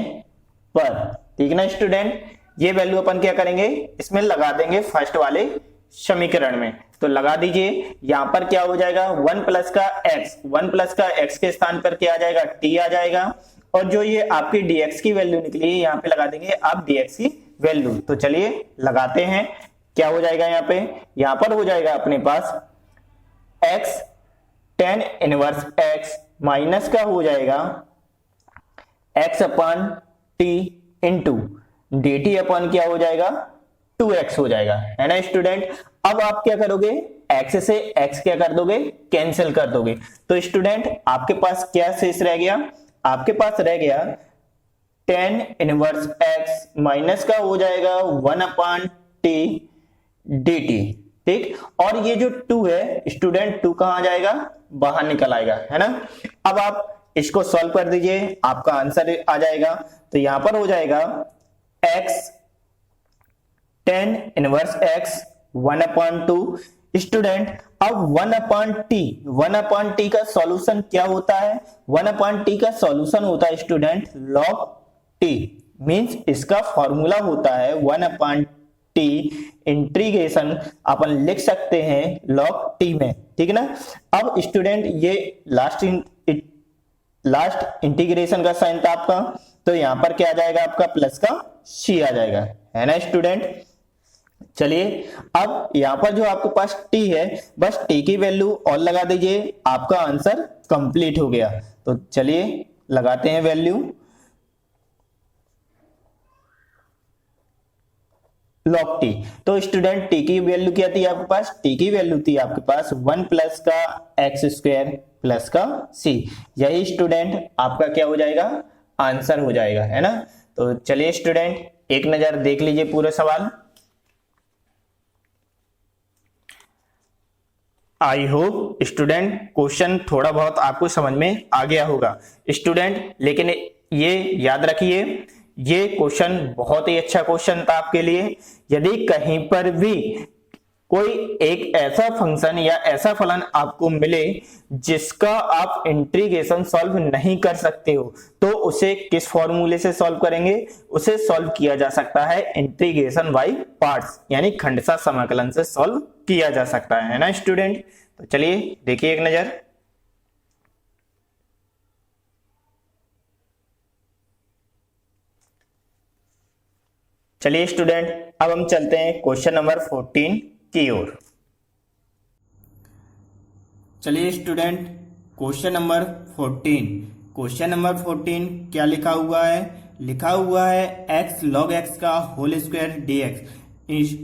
पर, ठीक ना स्टूडेंट, ये वैल्यू अपन क्या करेंगे, इसमें लगा देंगे फर्स्ट वाले समीकरण में। तो लगा दीजिए, यहां पर क्या हो जाएगा 1 प्लस का x, 1 प्लस का x के स्थान पर क्या आ जाएगा, t आ जाएगा, और जो ये आपकी dx की वैल्यू निकली है यहाँ पे लगा देंगे आप dx की वैल्यू। तो चलिए लगाते हैं, क्या हो जाएगा यहाँ पे, यहाँ पर हो जाएगा अपने पास x tan inverse x minus का हो जाएगा x अपन t इंटू dt अपन क्या हो जाएगा 2x हो जाएगा, है ना स्टूडेंट। अब आप क्या करोगे, x से x क्या कर दोगे, कैंसिल कर दोगे। तो स्टूडेंट आपके पास क्या शेष रह गया, आपके पास रह गया tan इनवर्स x माइनस का हो जाएगा 1/t dt, ठीक। और ये जो 2 है स्टूडेंट, 2 कहां जाएगा, बाहर निकल आएगा, है ना। अब आप इसको सॉल्व कर दीजिए, आपका आंसर आ जाएगा। तो यहां पर हो जाएगा x tan inverse x 1/2। Student अब 1/t का सॉल्यूशन क्या होता है, 1/t का सॉल्यूशन होता है स्टूडेंट log t, मींस इसका फॉर्मूला होता है 1/t इंटीग्रेशन अपन लिख सकते हैं log t में, ठीक है ना। अब स्टूडेंट ये लास्ट इंटीग्रेशन का साइन था आपका, तो यहां पर क्या आ जाएगा आपका प्लस का c आ जाएगा, है ना स्टूडेंट। चलिए अब यहां पर जो आपके पास t है, बस t की वैल्यू और लगा दीजिए, आपका आंसर कंप्लीट हो गया। तो चलिए लगाते हैं वैल्यू log t। तो स्टूडेंट t की वैल्यू क्या थी आपके पास, t की वैल्यू थी आपके पास 1 प्लस का x स्क्वायर प्लस का c। यही स्टूडेंट आपका क्या हो जाएगा, आंसर हो जाएगा, है ना। तो चलिए स्टूडेंट एक नजर देख लीजिए पूरे सवाल। आई होप स्टूडेंट क्वेश्चन थोड़ा बहुत आपको समझ में आ गया होगा स्टूडेंट, लेकिन ये याद रखिए ये क्वेश्चन बहुत ही अच्छा क्वेश्चन था आपके लिए। यदि कहीं पर भी कोई एक ऐसा फंक्शन या ऐसा फलन आपको मिले जिसका आप इंटीग्रेशन सॉल्व नहीं कर सकते हो, तो उसे किस फॉर्मूले से सॉल्व करेंगे, उसे सॉल्व किया जा सकता है इंटीग्रेशन बाय पार्ट्स, यानी खंडशः समाकलन से सॉल्व किया जा सकता है ना स्टूडेंट। तो चलिए देखिए एक नजर। चलिए स्टूडेंट अब हम चलते हैं क्वेश्चन नंबर 14 की ओर। चलिए student question number 14, question number 14 क्या लिखा हुआ है, लिखा हुआ है x log x का होल स्क्वायर dx।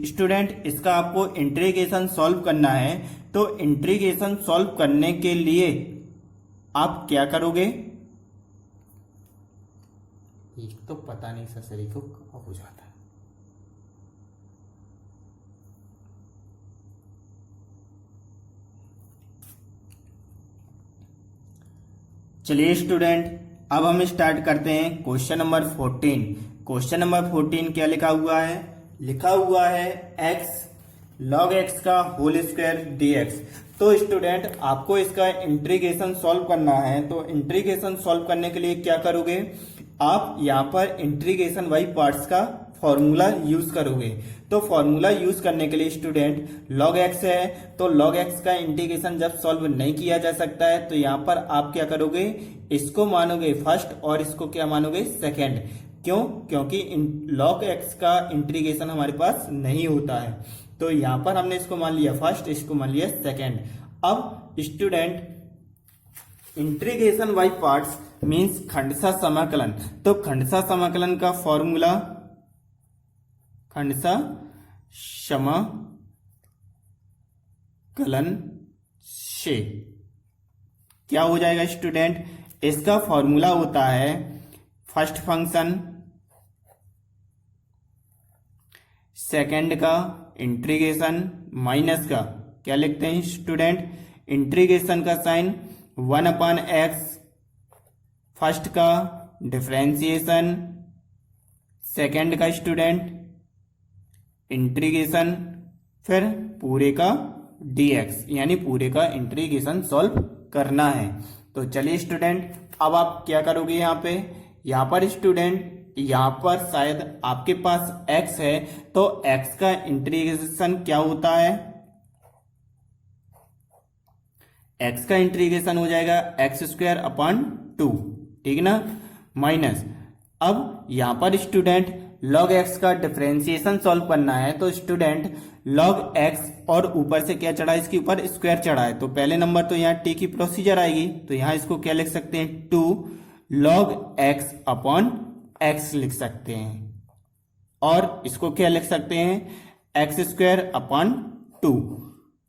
स्टूडेंट इसका आपको इंटीग्रेशन सॉल्व करना है, तो इंटीग्रेशन सॉल्व करने के लिए आप क्या करोगे, एक तो पता नहीं ससरी को कब हो जाता है। चलिए स्टूडेंट अब हम स्टार्ट करते हैं क्वेश्चन नंबर 14। क्वेश्चन नंबर 14 क्या लिखा हुआ है, लिखा हुआ है x log x का होल स्क्वायर dx। तो स्टूडेंट आपको इसका इंटीग्रेशन सॉल्व करना है, तो इंटीग्रेशन सॉल्व करने के लिए क्या करोगे, आप यहाँ पर इंटीग्रेशन बाय पार्ट्स का फॉर्मूला यूज करोगे। तो फॉर्मूला यूज करने के लिए स्टूडेंट log x है, तो log x का इंटीग्रेशन जब सॉल्व नहीं किया जा सकता है, तो यहाँ पर आप क्या करोगे, इसको मानोगे फर्स्ट और इसको क्या मानोगे सेकंड। क्यों, क्योंकि log x का इंटीग्रेशन हमारे पास नहीं होता है, तो यहाँ पर हमने इसको मान लिया फर्स्ट, इसको मान लिया सेकंड। अब student integration by parts means खंडशः समाकलन, तो खंडशः समाकलन का फॉर्मूला, खंडशः समाकलन अवकलन से क्या हो जाएगा स्टूडेंट, इसका फॉर्मूला होता है फर्स्ट फंक्शन, सेकंड का इंटीग्रेशन माइनस का क्या लिखते हैं स्टूडेंट, इंटीग्रेशन का साइन 1/x, फर्स्ट का डिफरेंशिएशन, सेकंड का स्टूडेंट इंटीग्रेशन, फिर पूरे का dx, यानी पूरे का इंटीग्रेशन सॉल्व करना है। तो चलिए स्टूडेंट, अब आप क्या करोगे यहाँ पर स्टूडेंट, यहाँ पर शायद आपके पास x है, तो x का इंटीग्रेशन क्या होता है, x का इंटीग्रेशन हो जाएगा x²/2, ठीक ना, माइनस, अब यहाँ पर स्टूडेंट log x का डिफरेंशिएशन सॉल्व करना है, तो स्टूडेंट log x और ऊपर से क्या चढ़ा है, इसके ऊपर स्क्वायर चढ़ा है, तो पहले नंबर तो यहाँ t की प्रोसीजर आएगी, तो यहाँ इसको क्या लिख सकते हैं, 2 log x/x लिख सकते हैं, और इसको क्या लिख सकते हैं, x²/2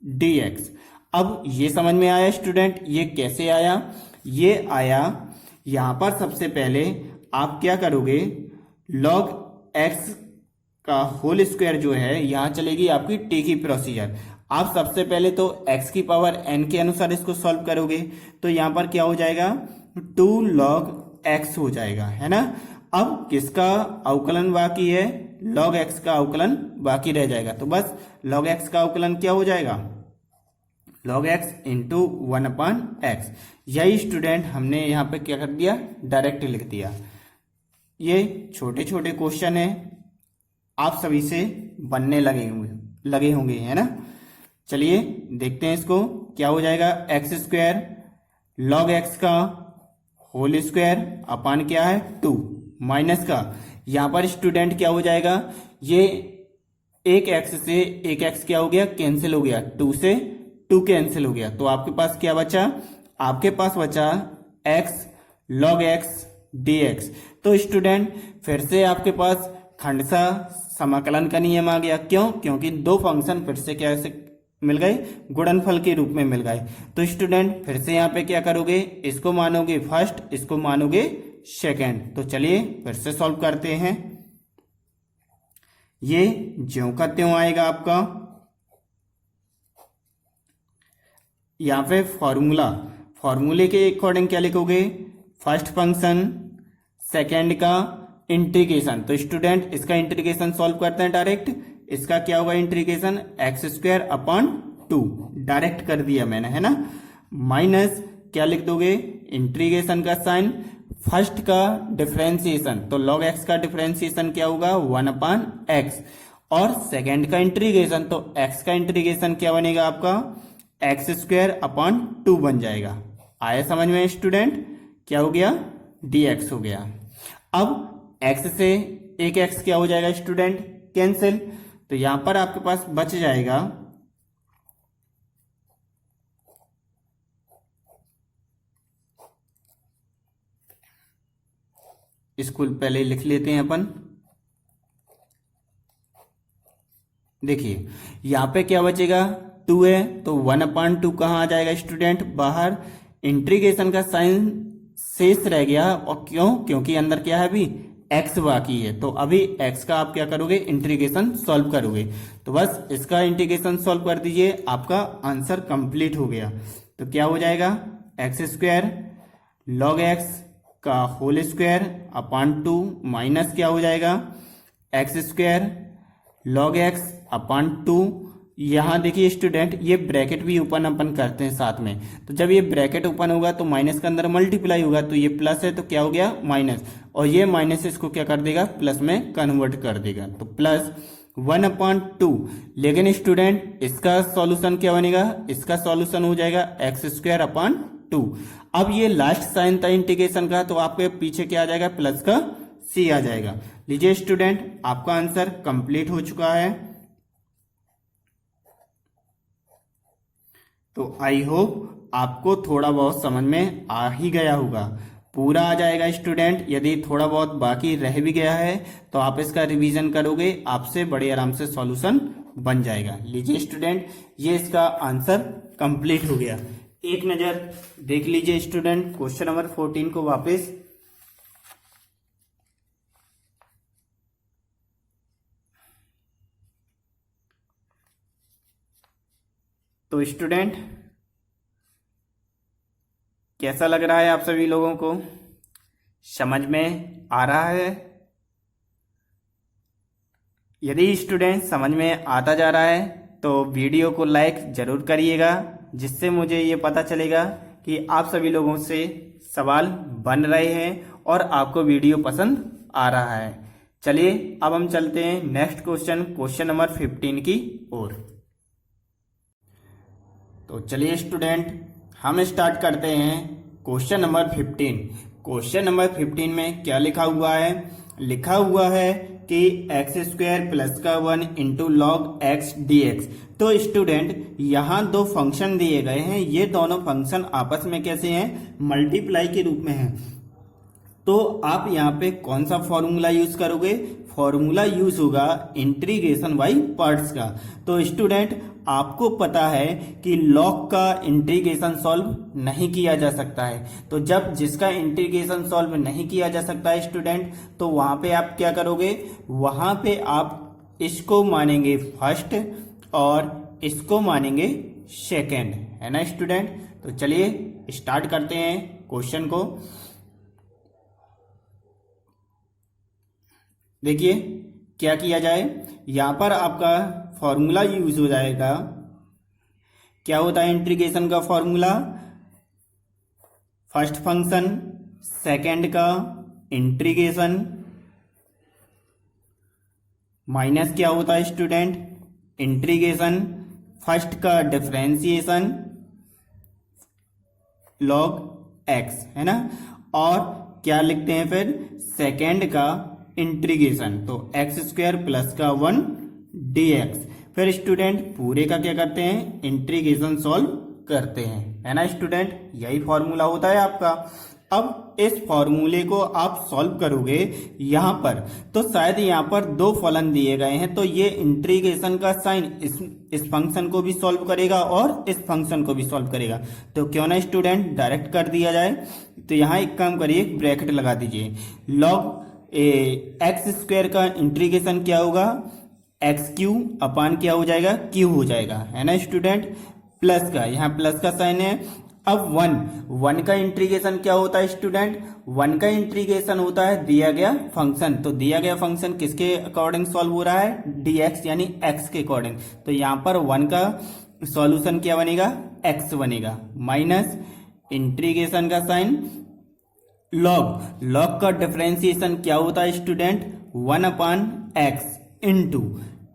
dx। अब ये समझ में आया स्टूडेंट, ये कैसे आया, ये आया यहाँ पर सबसे पहले आप क्या करोगे, log x का होल स्क्वायर जो है यहाँ चलेगी आपकी t की प्रोसीजर। आप सबसे पहले तो x की पावर n के अनुसार इसको सॉल्व करोगे, तो यहाँ पर क्या हो जाएगा, 2 log x हो जाएगा, है ना। अब किसका अवकलन बाकी है, log x का अवकलन बाकी रह जाएगा, तो बस log x का अवकलन क्या हो जाएगा, log x इंटू 1/x। यही स्टूडेंट हमने यहाँ पे क्या कर दिया, डायरेक्ट लिख दिया। ये छोटे छोटे क्वेश्चन है, आप सभी से बनने लगे होंगे, है ना। चलिए देखते हैं इसको, क्या हो जाएगा, x² log x का होल स्क्वायर अपान क्या है 2 माइनस का, यहाँ पर स्टूडेंट क्या हो जाएगा, ये एक x से एक x क्या हो गया, कैंसिल हो गया, 2 से 2 कैंसिल हो गया, तो आपके पास क्या बचा, आपके पास बचा x log x dx। तो स्टूडेंट फिर से आपके पास खंडसा समाकलन का नियम आ गया, क्यों, क्योंकि दो फंक्शन फिर से क्या मिल गए, गुणनफल के रूप में मिल गए। तो स्टूडेंट फिर से यहाँ पे क्या करोगे, इसको मानोगे फर्स्ट, इसको मानोगे सेकंड। तो चलिए फिर से सॉल्व करते हैं, ये ज्यों का त्यों आएगा आपका, यहाँ पे फॉर्मूले के अकॉर्डिंग क्या लिखोगे, फर्स्ट फंक्शन, सेकंड का इंटीग्रेशन। तो स्टूडेंट इसका इंटीग्रेशन सॉल्व करते हैं डायरेक्ट, इसका क्या होगा इंटीग्रेशन, x²/2 डायरेक्ट कर दिया मैंने, है ना, माइनस क्या लिख दोगे, इंटीग्रेशन का साइन, फर्स्ट का डिफरेंशिएशन, तो log x का डिफरेंशिएशन क्या होगा 1/x, और सेकंड का इंटीग्रेशन, तो x का इंटीग्रेशन क्या बनेगा आपका, x²/2 बन जाएगा। आया समझ में स्टूडेंट, क्या हो गया, dx हो गया। अब x से एक x क्या हो जाएगा स्टूडेंट, कैंसिल, तो यहां पर आपके पास बच जाएगा इसको पहले लिख लेते हैं अपन, देखिए यहां पे क्या बचेगा, 2 है, तो 1/2 कहाँ आ जाएगा स्टूडेंट, बाहर, इंटीग्रेशन का साइन शेष रह गया, और क्यों, क्योंकि अंदर क्या है अभी x बाकी है, तो अभी x का आप क्या करोगे, इंटीग्रेशन सॉल्व करोगे। तो बस इसका इंटीग्रेशन सॉल्व कर दीजिए, आपका आंसर कंप्लीट हो गया। तो क्या हो जाएगा, x² log x का होल स्क्वायर अपान 2 माइनस क्या हो जाएगा, x² log x अपान 2। यहाँ देखिए स्टूडेंट, ये ब्रैकेट भी ओपन अपन करते हैं साथ में, तो जब ये ब्रैकेट ओपन होगा तो माइनस के अंदर मल्टीप्लाई होगा, तो ये प्लस है तो क्या हो गया माइनस, और ये माइनस इसको क्या कर देगा, प्लस में कन्वर्ट कर देगा, तो प्लस 1/2। लेकिन स्टूडेंट इसका सॉल्यूशन क्या बनेगा, इसका सॉल्यूशन हो जाएगा x²/2। अब ये लास्ट साइन था इंटीग्रेशन का, तो आपके पीछे क्या आ जाएगा, प्लस का c आ जाएगा। लीजिए स्टूडेंट, आपका आंसर कंप्लीट हो चुका है। तो आई होप आपको थोड़ा बहुत समझ में आ ही गया होगा, पूरा आ जाएगा स्टूडेंट। यदि थोड़ा बहुत बाकी रह भी गया है तो आप इसका रिवीजन करोगे, आपसे बड़े आराम से सॉल्यूशन बन जाएगा। लीजिए स्टूडेंट, ये इसका आंसर कंप्लीट हो गया। एक नज़र देख लीजिए स्टूडेंट क्वेश्चन नंबर 14 को वापस। तो स्टूडेंट कैसा लग रहा है आप सभी लोगों को? समझ में आ रहा है? यदि स्टूडेंट समझ में आता जा रहा है तो वीडियो को लाइक जरूर करिएगा, जिससे मुझे ये पता चलेगा कि आप सभी लोगों से सवाल बन रहे हैं और आपको वीडियो पसंद आ रहा है। चलिए अब हम चलते हैं नेक्स्ट क्वेश्चन नंबर 15 की ओर। तो चलिए स्टूडेंट हम स्टार्ट करते हैं क्वेश्चन नंबर 15। क्वेश्चन नंबर 15 में क्या लिखा हुआ है? लिखा हुआ है कि एक्स स्क्वायर प्लस का 1 into log x d x. तो स्टूडेंट यहाँ दो फंक्शन दिए गए हैं, ये दोनों फंक्शन आपस में कैसे हैं? मल्टीप्लाई के रूप में हैं। तो आप यहाँ पे कौन सा फॉर्मूला यूज करोगे? फॉर्मूला यूज होगा इंटीग्रेशन बाई पार्ट्स का। तो स्टूडेंट आपको पता है कि लॉग का इंटीग्रेशन सॉल्व नहीं किया जा सकता है, तो जब जिसका इंटीग्रेशन सॉल्व नहीं किया जा सकता है स्टूडेंट, तो वहां पे आप क्या करोगे? वहां पे आप इसको मानेंगे फर्स्ट और इसको मानेंगे सेकेंड, है ना स्टूडेंट? तो चलिए स्टार्ट करते हैं क्वेश्चन को। देखिए क्या किया जाए, यहां पर आपका फॉर्मूला यूज हो जाएगा। क्या होता है इंटीग्रेशन का फॉर्मूला? फर्स्ट फंक्शन सेकंड का इंटीग्रेशन माइनस क्या होता है स्टूडेंट? इंटीग्रेशन फर्स्ट का डिफरेंशिएशन लॉग एक्स, है ना? और क्या लिखते हैं फिर? सेकंड का इंटीग्रेशन, तो एक्स स्क्वायर प्लस का 1 dx। फिर स्टूडेंट पूरे का क्या करते हैं? इंटीग्रेशन सॉल्व करते हैं, है ना स्टूडेंट? यही फॉर्मूला होता है आपका। अब इस फॉर्मूले को आप सॉल्व करोगे यहां पर, तो शायद यहां पर दो फलन दिए गए हैं, तो ये इंटीग्रेशन का साइन इस फंक्शन को भी सॉल्व करेगा और इस फंक्शन को भी सॉल्व करेगा। तो क्यों ना स्टूडेंट डायरेक्ट कर दिया जाए। तो यहां एक काम करिए, ब्रैकेट लगा दीजिए। लॉग एक्स स्क्वायर का इंटीग्रेशन क्या होगा? एक्स क्यू अपान क्या हो जाएगा? क्यू हो जाएगा, है ना स्टूडेंट? प्लस का, यहाँ प्लस का साइन है। अब वन का इंटीग्रेशन क्या होता है स्टूडेंट? वन का इंटीग्रेशन होता है दिया गया फंक्शन। तो दिया गया फंक्शन किसके अकॉर्डिंग सॉल्व हो रहा है? dx यानी x के अकॉर्डिंग। तो यहाँ पर वन का सॉल्यूशन क्या बनेगा? x बनेगा, माइनस इंटीग्रेशन का साइन लॉग का डिफरेंशिएशन क्या होता है स्टूडेंट? 1 अपान एक्स इंटू,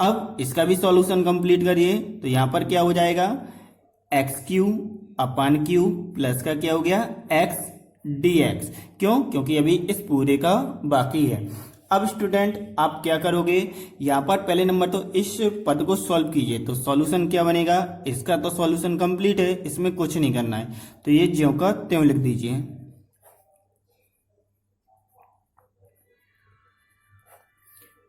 अब इसका भी सॉल्यूशन कंप्लीट करिए, तो यहां पर क्या हो जाएगा? एक्स क्यू अपान क्यू प्लस का क्या हो गया? X dx। क्यों? क्योंकि अभी इस पूरे का बाकी है। अब स्टूडेंट आप क्या करोगे? यहां पर पहले नंबर तो इस पद को सॉल्व कीजिए, तो सॉल्यूशन क्या बनेगा? इसका तो सॉल्यूशन कंप्लीट है, इसमें कुछ नहीं करना है, तो ये ज्यों का त्यों लिख दीजिए।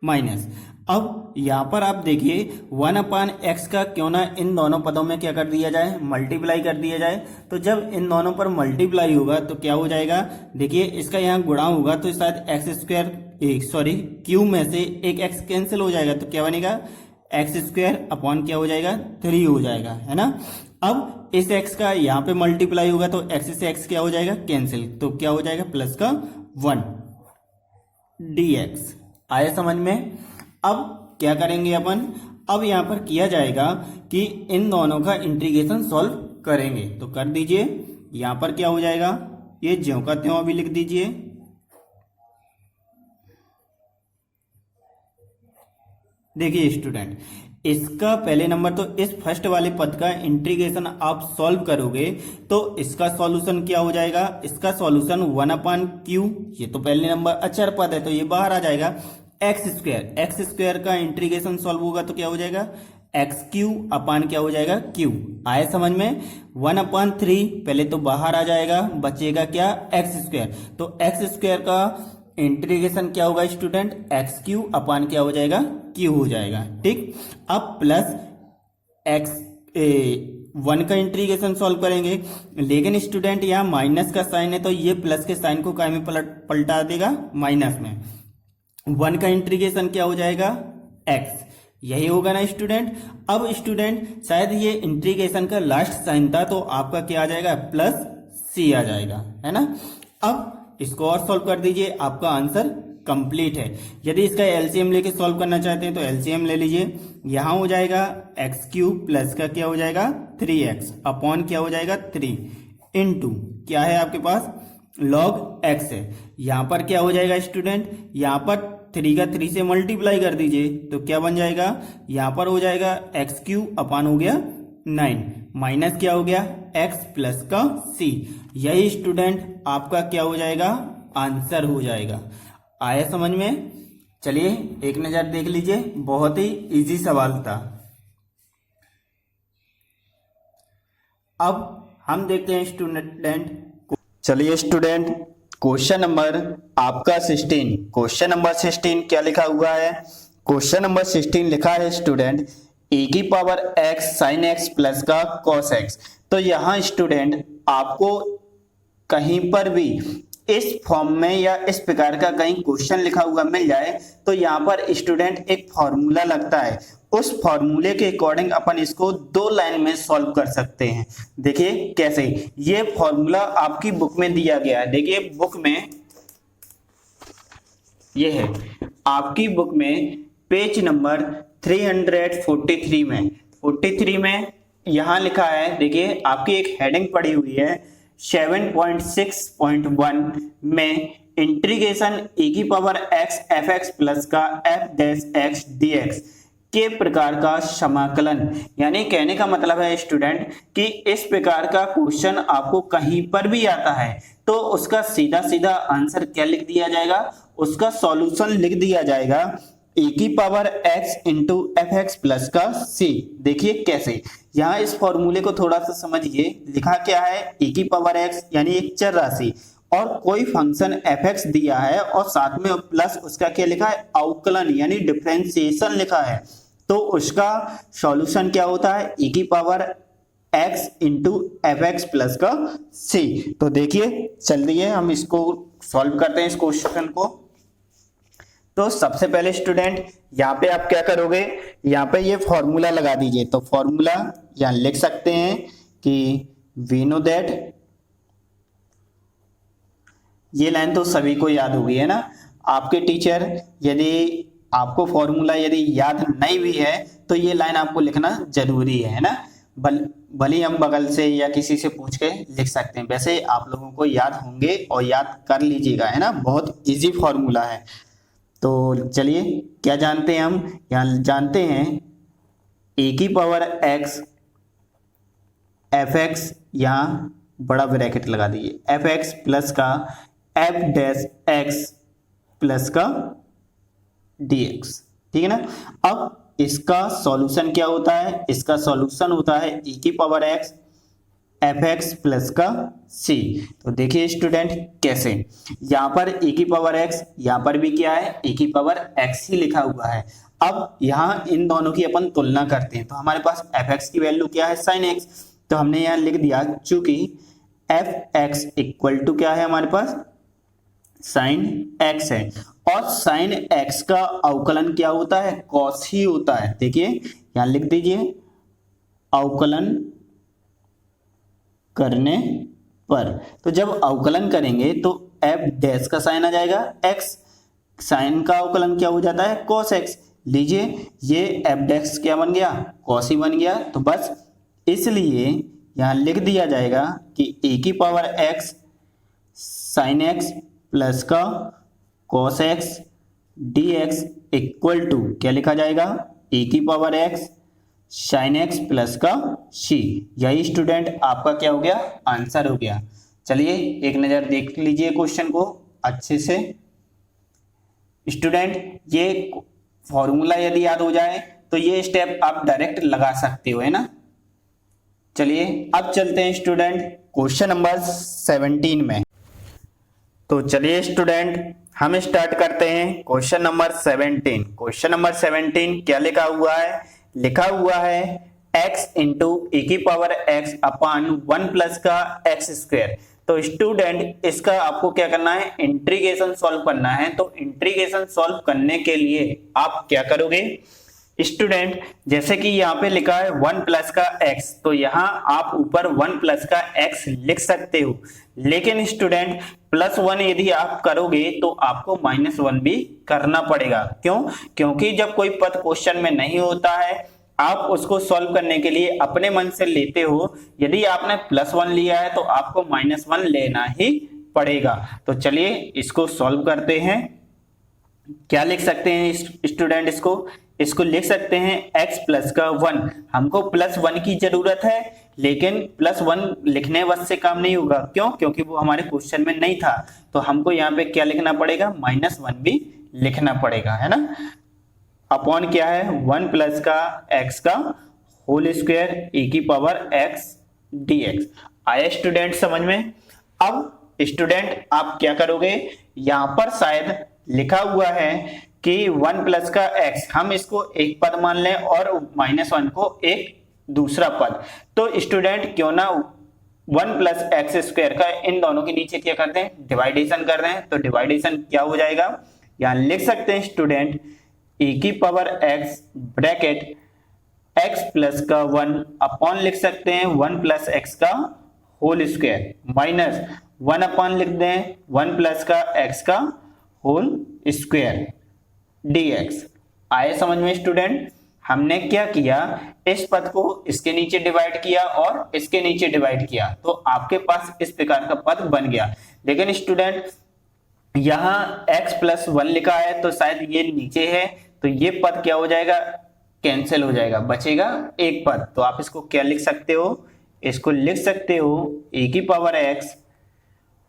माइनस, अब यहां पर आप देखिए 1 अपान एक्स का क्यों ना इन दोनों पदों में क्या कर दिया जाए? मल्टीप्लाई कर दिया जाए। तो जब इन दोनों पर मल्टीप्लाई होगा तो क्या हो जाएगा? देखिए इसका यहाँ गुणा होगा तो शायद एक्स स्क्वायर क्यू में से एक एक्स कैंसिल हो जाएगा, तो क्या बनेगा? एक्स स्क्वायर अपॉन क्या हो जाएगा? 3 हो जाएगा, है ना? अब इस एक्स का यहाँ पे मल्टीप्लाई होगा तो एक्स से एक्स क्या हो जाएगा? कैंसिल, तो क्या हो जाएगा? प्लस का 1 dx। आया समझ में? अब क्या करेंगे अपन? अब यहां पर किया जाएगा कि इन दोनों का इंटीग्रेशन सॉल्व करेंगे, तो कर दीजिए। यहां पर क्या हो जाएगा? ये ज्यों का त्यों अभी लिख दीजिए। देखिए स्टूडेंट, इसका पहले नंबर तो इस फर्स्ट वाले पद का इंटीग्रेशन आप सॉल्व करोगे तो इसका सॉल्यूशन क्या हो जाएगा? इसका सॉल्यूशन 1 अपान क्यू, ये तो पहले नंबर अचर पद है तो ये बाहर आ जाएगा। एक्स स्क्वायर का इंटीग्रेशन सॉल्व होगा तो क्या हो जाएगा? एक्स क्यू अपान क्या हो जाएगा? क्यू। आए समझ में? 1 अपान 3 पहले तो बाहर आ जाएगा, बचेगा क्या? X square. तो एक्स स्क्वायर का इंटीग्रेशन क्या होगा स्टूडेंट, एक्स क्यू अपान क्या हो जाएगा, क्यू हो जाएगा। ठीक, अब प्लस एक्स 1 का इंटीग्रेशन सॉल्व करेंगे, लेकिन स्टूडेंट यहाँ माइनस का साइन है तो ये प्लस के साइन को काय में पलटा देगा, माइनस में। 1 का इंटीग्रेशन क्या हो जाएगा, एक्स, यही होगा ना स्टूडेंट। अब स्टूडेंट शायद ये इंटीग्रेशन का लास्ट साइन था तो आपका क्या आ जाएगा, प्लस सी आ जाएगा, है ना। अब इसको और सॉल्व कर दीजिए, आपका आंसर कंप्लीट है। यदि इसका एलसीएम लेके सॉल्व करना चाहते हैं तो एलसीएम ले लीजिए। यहां हो जाएगा एक्स क्यूब प्लस का क्या हो जाएगा 3x अपॉन क्या हो जाएगा 3 इनटू क्या है आपके पास लॉग x है। यहां पर क्या हो जाएगा स्टूडेंट, यहां पर 3 का 3 से मल्टीप्लाई कर दीजिए तो क्या बन जाएगा, यहां पर हो जाएगा एक्स क्यूब अपान हो गया 9 माइनस क्या हो गया x प्लस का c। यही स्टूडेंट आपका क्या हो जाएगा, आंसर हो जाएगा। आया समझ में? चलिए एक नजर देख लीजिए, बहुत ही इजी सवाल था। अब हम देखते हैं स्टूडेंट। चलिए स्टूडेंट, क्वेश्चन नंबर आपका 16, क्वेश्चन नंबर 16 क्या लिखा हुआ है? क्वेश्चन नंबर 16 लिखा है स्टूडेंट e की power x sin x plus का cos x। तो यहाँ स्टूडेंट आपको कहीं पर भी इस फॉर्म में या इस प्रकार का कहीं क्वेश्चन लिखा हुआ मिल जाए तो यहाँ पर स्टूडेंट एक फॉर्मूला लगता है, उस फॉर्मूले के अकॉर्डिंग अपन इसको 2 लाइन में सॉल्व कर सकते हैं। देखिए कैसे, ये फॉर्मूला आपकी बुक में दिया गया है। देखिए बुक में ये है, आपकी बुक में पेज नंबर 343 में 43 में यहां लिखा है। देखिए आपकी एक हेडिंग पड़ी हुई है 7.6.1 में इंटीग्रेशन e की पावर x fx प्लस का f डैश x dx के प्रकार का समाकलन। यानी कहने का मतलब है स्टूडेंट कि इस प्रकार का क्वेश्चन आपको कहीं पर भी आता है तो उसका सीधा सीधा आंसर क्या लिख दिया जाएगा, उसका सॉल्यूशन लिख दिया जाएगा e की power x into F x plus का c। देखिए कैसे, यहाँ इस फॉर्मूले को थोड़ा सा समझिए। लिखा क्या है, e की पावर x यानी एक चर राशि और कोई फंक्शन fx दिया है और साथ में प्लस उसका क्या लिखा है, अवकलन यानी डिफरेंशिएशन लिखा है। तो उसका सॉल्यूशन क्या होता है, e की power x into F x plus का c। तो देखिए चलिए हम इसको सॉल्व करते हैं इस क्वेश्चन को। तो सबसे पहले स्टूडेंट यहाँ पे आप क्या करोगे, यहाँ पे ये फॉर्मूला लगा दीजिए। तो फॉर्मूला यहाँ लिख सकते हैं कि वी नो दैट, ये लाइन तो सभी को याद होगी है ना। आपके टीचर यदि आपको फॉर्मूला यदि याद नहीं भी है तो ये लाइन आपको लिखना जरूरी है ना। भले हम बगल से या किसी से पूछ के लिख सकते हैं, वैसे आप लोगों को याद होंगे और याद कर लीजिएगा है ना, बहुत इजी फॉर्मूला है। तो चलिए क्या जानते हैं हम, यहाँ जानते हैं e की पावर x एफ एक्स, यहाँ बड़ा ब्रैकेट लगा दीजिए, एफ एक्स प्लस का एफ डैश एक्स प्लस का dx, ठीक है ना। अब इसका सॉल्यूशन क्या होता है, इसका सॉल्यूशन होता है e की power x f x plus का c। तो देखिए स्टूडेंट कैसे, यहाँ पर e की पावर x, यहाँ पर भी क्या है e की पावर x ही लिखा हुआ है। अब यहाँ इन दोनों की अपन तुलना करते हैं तो हमारे पास एफ एक्स की वैल्यू क्या है, साइन x। तो हमने यहाँ लिख दिया चूंकि एफ एक्स इक्वल टू क्या है हमारे पास, साइन x है और साइन x का अवकलन क्या होता है, कॉस ही होता है। देखिए यहाँ लिख दीजिए अवकलन करने पर, तो जब अवकलन करेंगे तो f डैश का साइन आ जाएगा x, साइन का अवकलन क्या हो जाता है cos x। लीजिए ये f डैश क्या बन गया, cos ही बन गया। तो बस इसलिए यहाँ लिख दिया जाएगा कि e की power x sine x plus का cos x dx equal to क्या लिखा जाएगा, e की power x sine x plus का c। यही स्टूडेंट आपका क्या हो गया, आंसर हो गया। चलिए एक नजर देख लीजिए क्वेश्चन को अच्छे से। स्टूडेंट ये फॉर्मूला यदि याद हो जाए तो ये स्टेप आप डायरेक्ट लगा सकते हो है ना। चलिए अब चलते हैं स्टूडेंट क्वेश्चन नंबर 17 में। तो चलिए स्टूडेंट हम स्टार्ट करते हैं क्वेश्चन नंबर 17। क्वेश्चन नंबर 17 क्या लिखा हुआ है? लिखा हुआ है x इंटू e की पावर x अपान 1 प्लस का x स्क्वायर। तो स्टूडेंट इसका आपको क्या करना है? इंटीग्रेशन सॉल्व करना है। तो इंटीग्रेशन सॉल्व करने के लिए आप क्या करोगे स्टूडेंट? जैसे कि यहाँ पे लिखा है 1 प्लस का x, तो यहाँ आप ऊपर 1 प्लस का x लिख सकते हो, लेकिन स्टूडेंट +1 यदि आप करोगे तो आपको -1 भी करना पड़ेगा। क्यों? क्योंकि जब कोई पद क्वेश्चन में नहीं होता है आप उसको सॉल्व करने के लिए अपने मन से लेते हो। यदि आपने +1 लिया है तो आपको -1 लेना ही पड़ेगा। तो चलिए इसको सॉल्व करते हैं। क्या लिख सकते हैं स्टूडेंट? इसको लिख सकते हैं x प्लस का 1। हमको +1 की जरूरत है, लेकिन +1 लिखने बस से काम नहीं होगा। क्यों? क्योंकि वो हमारे क्वेश्चन में नहीं था। तो हमको यहाँ पे क्या लिखना पड़ेगा? -1 भी लिखना पड़ेगा, है ना। अपॉन क्या है? 1 प्लस का x का होल स्क्वायर e की पावर x dx। आया स्टूडेंट समझ में? अब स्टूडेंट आप क्या करोगे? यहाँ पर शायद लिखा हुआ है कि 1 प्लस का x, हम इसको एक पद मान लें और -1 को एक दूसरा पद। तो स्टूडेंट क्यों ना 1 प्लस एक्स स्क्वायर का इन दोनों के नीचे क्या करते हैं? डिवाइडेशन कर रहे हैं। तो डिवाइडेशन क्या हो जाएगा? यहां लिख सकते हैं स्टूडेंट e की power x bracket x plus का 1 अपॉन लिख सकते हैं 1 प्लस x का होल स्क्वायर माइनस 1 अपॉन लिख दें 1 प्लस का x का होल स्क्वायर dx। आए समझ में स्टूडेंट? हमने क्या किया? इस पद को इसके नीचे डिवाइड किया और इसके नीचे डिवाइड किया, तो आपके पास इस प्रकार का पद बन गया। लेकिन स्टूडेंट यहां x प्लस 1 लिखा है तो शायद ये नीचे है, तो ये पद क्या हो जाएगा? कैंसिल हो जाएगा, बचेगा एक पद। तो आप इसको क्या लिख सकते हो? इसको लिख सकते हो e की पावर x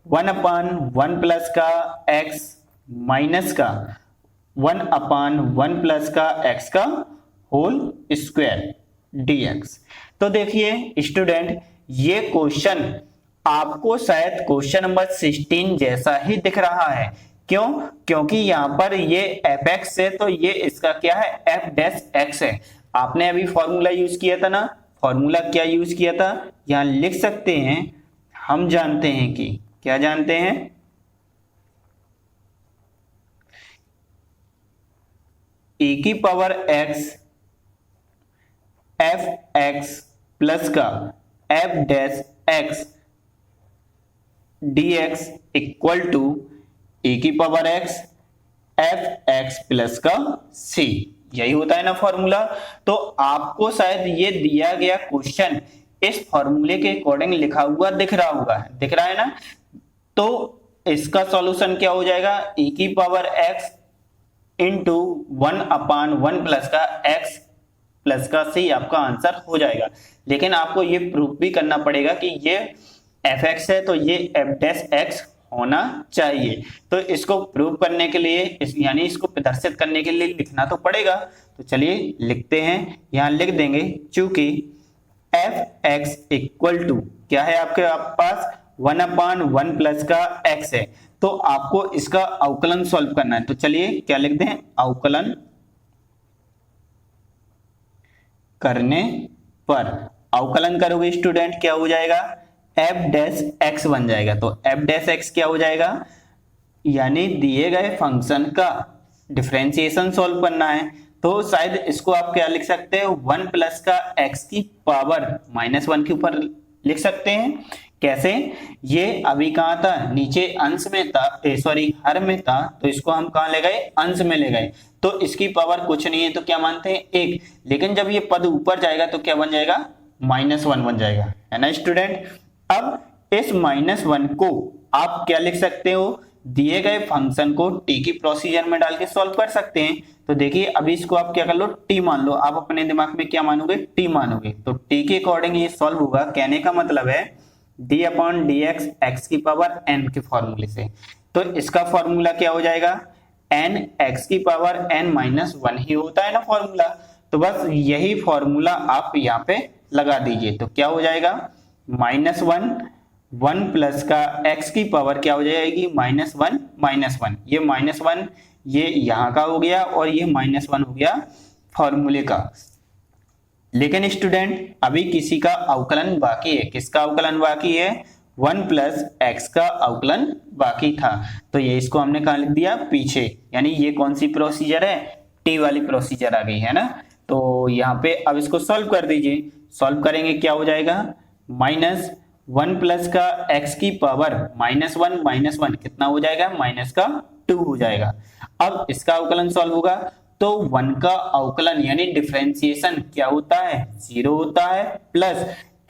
1 अपान 1 प्लस का x माइनस का 1 अपान 1 प्लस का x का होल स्क्वायर dx। तो देखिए स्टूडेंट ये क्वेश्चन आपको शायद क्वेश्चन नंबर 16 जैसा ही दिख रहा है। क्यों? क्योंकि यहाँ पर ये fx है तो ये इसका क्या है? f डैश x है। आपने अभी फॉर्मूला यूज किया था ना, फॉर्मूला क्या यूज किया था? यहाँ लिख सकते हैं, हम जानते हैं कि क्या जानते हैं? e की power x f x plus का f dash x d x equal to a की पावर एक्स एफ एक्स प्लस का सी। यही होता है ना फॉर्मूला। तो आपको शायद ये दिया गया क्वेश्चन इस फॉर्मूले के अकॉर्डिंग लिखा हुआ दिख रहा होगा, दिख रहा है ना। तो इसका सॉल्यूशन क्या हो जाएगा? e की पावर x इंटू 1 अपान 1 प्लस का x प्लस का c आपका आंसर हो जाएगा। लेकिन आपको ये प्रूफ भी करना पड़ेगा कि ये fx है तो ये f डैश x होना चाहिए। तो इसको प्रूव करने के लिए यानी इसको प्रदर्शित करने के लिए लिखना तो पड़ेगा। तो चलिए लिखते हैं, यहां लिख देंगे चूंकि fx इक्वल टू क्या है आपके पास? 1 अपान 1 प्लस का x है, तो आपको इसका अवकलन सॉल्व करना है। तो चलिए क्या लिख दें? अवकलन करने पर अवकलन करोगे स्टूडेंट क्या हो जाएगा? f डैश x बन जाएगा। तो f डैश x क्या हो जाएगा? यानी दिए गए फंक्शन का डिफरेंशिएशन सॉल्व करना है। तो शायद इसको आप क्या लिख सकते हो? 1 प्लस का x की पावर -1 के ऊपर लिख सकते हैं। कैसे? ये अभी कहाँ था? नीचे अंश में था, सॉरी हर में था, तो इसको हम कहाँ ले गए? अंश में ले गए। तो इसकी पावर कुछ नहीं है तो क्या मानते हैं? 1। लेकिन जब ये पद ऊपर जाएगा तो क्या बन जाएगा? -1 बन जाएगा, है ना स्टूडेंट। अब इस -1 को आप क्या लिख सकते हो? दिए गए फंक्शन को t की प्रोसीजर में डाल के सॉल्व कर सकते हैं। तो देखिए अभी इसको आप क्या कर लो? t मान लो। आप अपने दिमाग में क्या मानोगे? t मानोगे। तो t के अकॉर्डिंग ये सॉल्व होगा। कहने का मतलब है d अपॉन dx x की पावर n के फॉर्मूले से। तो इसका फॉर्मूला क्या हो जाएगा? n x की पावर n माइनस 1 ही होता है ना फॉर्मूला। तो बस यही फॉर्मूला आप यहाँ पे लगा दीजिए। तो क्या हो जाएगा? -1 1 प्लस का x की पावर क्या हो जाएगी, -1, ये -1 ये यहाँ का हो गया और ये -1 हो गया फॉर्मूले का। लेकिन स्टूडेंट अभी किसी का अवकलन बाकी है। किसका अवकलन बाकी है, 1 प्लस एक्स का अवकलन बाकी था। तो ये इसको हमने कहाँ लिख दिया, पीछे, यानी ये कौन सी प्रोसीजर है, टी वाली प्रोसीजर आ गई है ना। तो यहाँ पे अब इसको सॉल्व कर दीजिए। सॉल्व करेंगे क्या हो जाएगा, -1 प्लस का x की पावर -1 कितना हो जाएगा, -2 हो जाएगा। अब इसका अवकलन सॉल्व होगा तो 1 का अवकलन यानी डिफरेंशिएशन क्या होता है, 0 होता है, प्लस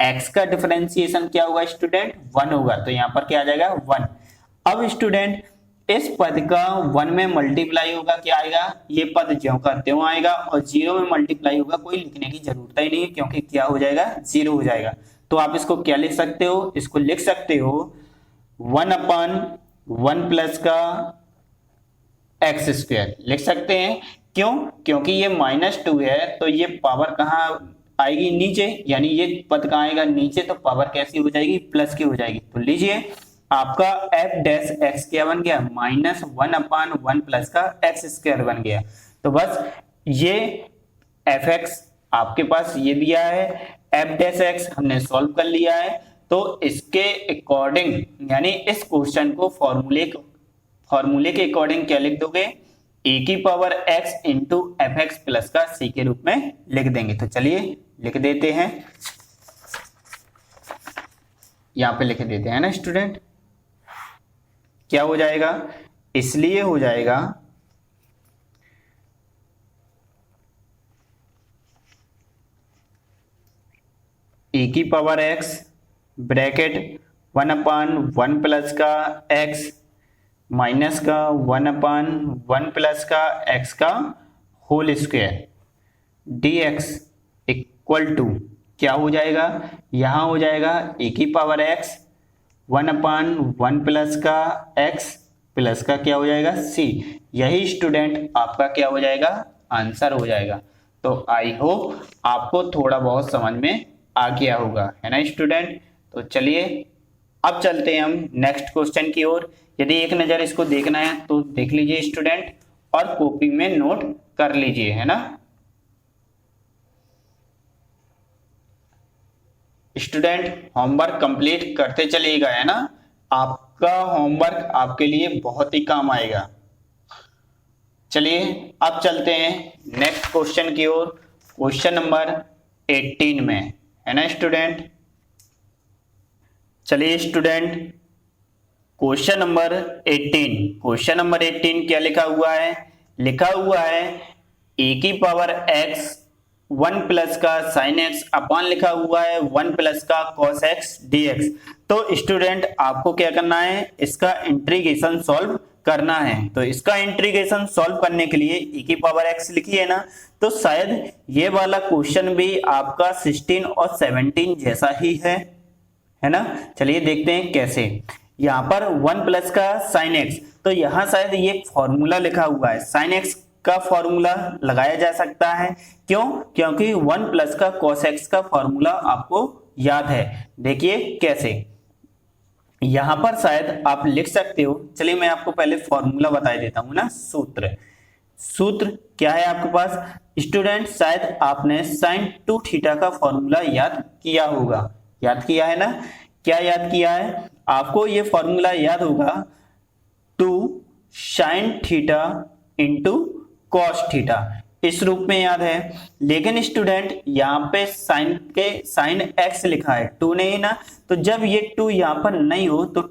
x का डिफरेंशिएशन क्या होगा स्टूडेंट, 1 होगा। तो यहाँ पर क्या आ जाएगा, 1। अब स्टूडेंट इस पद का 1 में मल्टीप्लाई होगा, क्या आएगा, ये पद ज्यों का त्यों आएगा, और 0 में मल्टीप्लाई होगा, कोई लिखने की जरूरत ही नहीं है क्योंकि क्या हो जाएगा, 0 हो जाएगा। तो आप इसको क्या लिख सकते हो, इसको लिख सकते हो 1/1 प्लस का x² लिख सकते हैं। क्यों, क्योंकि ये -2 है तो ये पावर कहाँ आएगी, नीचे, यानी ये पद कहाँ आएगा, नीचे, तो पावर कैसी हो जाएगी, प्लस की हो जाएगी। तो लीजिए आपका f' क्या बन गया, -1/1 प्लस का x² बन गया। तो बस ये fx आपके पास ये दिया है, f' हमने सॉल्व कर लिया है। तो इसके अकॉर्डिंग यानी इस क्वेश्चन को फॉर्मूले के अकॉर्डिंग क्या लिख दोगे, e की power x into fx plus का c के रूप में लिख देंगे। तो चलिए लिख देते हैं, यहां पे लिख देते हैं ना स्टूडेंट। क्या हो जाएगा, इसलिए हो जाएगा e की पावर x ब्रैकेट 1/1 प्लस का x माइनस का 1/1 प्लस का x का whole square dx equal to क्या हो जाएगा, यहां हो जाएगा e की पावर x 1/1 प्लस का x प्लस का क्या हो जाएगा c। यही स्टूडेंट आपका क्या हो जाएगा, आंसर हो जाएगा। तो आई होप आपको थोड़ा बहुत समझ में आ गया होगा, है ना स्टूडेंट। तो चलिए अब चलते हैं हम नेक्स्ट क्वेश्चन की ओर। यदि एक नजर इसको देखना है तो देख लीजिए स्टूडेंट और कॉपी में नोट कर लीजिए, है ना स्टूडेंट। होमवर्क कंप्लीट करते चलिएगा, है ना, आपका होमवर्क आपके लिए बहुत ही काम आएगा। चलिए अब चलते हैं नेक्स्ट क्वेश्चन की ओर, क्वेश्चन नंबर 18 में, है ना स्टूडेंट। चलिए स्टूडेंट क्वेश्चन नंबर 18 क्या लिखा हुआ है, लिखा हुआ है e की पावर x 1 प्लस का sin x अपॉन लिखा हुआ है 1 प्लस का cos x dx। तो स्टूडेंट आपको क्या करना है, इसका इंटीग्रेशन सॉल्व करना है। तो इसका इंटीग्रेशन सॉल्व करने के लिए e की पावर x लिखी है ना, तो शायद ये वाला क्वेश्चन भी आपका 16 और 17 जैसा ही है ना। चलिए देखते हैं कैसे। यहाँ पर 1 प्लस का sin x, तो यहाँ शायद ये फॉर्मूला लिखा हुआ है, sin x का फॉर्मूला लगाया जा सकता है। क्यों, क्योंकि 1 प्लस का cos x का फॉर्मूला आपको याद है। देखिए कैसे, यहां पर शायद आप लिख सकते हो। चलिए मैं आपको पहले फॉर्मूला बता देता हूं ना। सूत्र क्या है आपके पास स्टूडेंट, शायद आपने sin 2 थीटा का फॉर्मूला याद किया होगा, याद किया है ना। क्या याद किया है, आपको ये फॉर्मूला याद होगा 2 sin theta into cos theta, इस रूप में याद है। लेकिन स्टूडेंट यहाँ पे sin x लिखा है, 2 नहीं ना। तो जब ये 2 यहाँ पर नहीं हो तो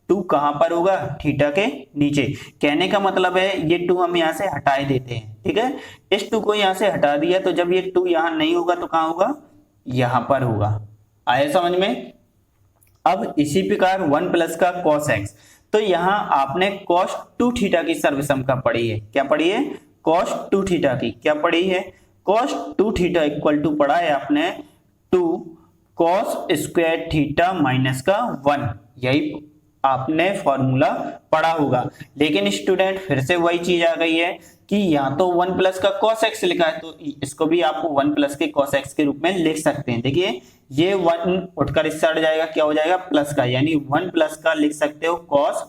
2 कहां पर होगा, थीटा के नीचे। कहने का मतलब है ये 2 हम यहाँ से हटा देते हैं, ठीक है। इस 2 को यहाँ से हटा दिया तो जब ये 2 यहाँ नहीं होगा तो कहां होगा, यहां पर होगा। आया समझ में। अब इसी प्रकार 1 प्लस का cos x, तो यहां आपने cos 2 थीटा की सर्वसम्ता पढ़ी है। क्या पढ़ी है, cos 2 थीटा की क्या पढ़ी है, cos 2 थीटा इक्वल टू पढ़ा है आपने 2 cos स्क्वायर थीटा माइनस का 1, यही आपने फॉर्मूला पढ़ा होगा। लेकिन स्टूडेंट फिर से वही चीज आ गई है, कि यहाँ तो 1 प्लस का cos x लिखा है, तो इसको भी आप 1 प्लस के cos x के रूप में लिख सकते हैं। देखिए ये 1 उठकर इससे हट जाएगा, क्या हो जाएगा प्लस का, यानी 1 प्लस का लिख सकते हो cos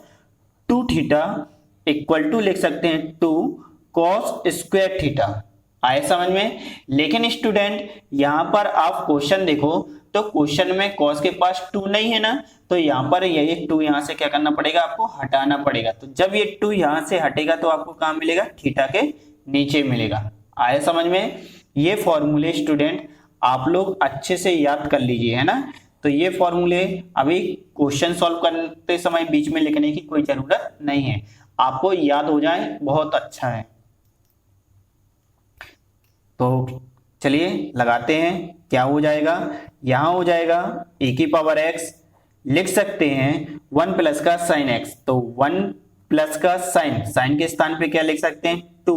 2 थीटा इक्वल टू लिख सकते हैं 2 cos स्क्वायर थीटा। आए समझ में। लेकिन स्टूडेंट यहाँ पर आप क्वेश्चन देखो तो क्वेश्चन में cos के पास 2 नहीं है ना, तो यहाँ पर ये 2 यहाँ से क्या करना पड़ेगा, आपको हटाना पड़ेगा। तो जब ये 2 यहाँ से हटेगा तो आपको कहाँ मिलेगा, थीटा के नीचे मिलेगा। आए समझ में। ये फॉर्मूले स्टूडेंट आप लोग अच्छे से याद कर लीजिए, है ना। तो ये फॉर्मूले अभी क्वेश्चन सॉल्व करते समय बीच में लिखने की कोई जरूरत नहीं है, आपको याद हो जाए बहुत अच्छा है। तो चलिए लगाते हैं, क्या हो जाएगा, यहां हो जाएगा e की पावर x, लिख सकते हैं 1 प्लस का साइन x, तो 1 प्लस का साइन के स्थान पे क्या लिख सकते हैं 2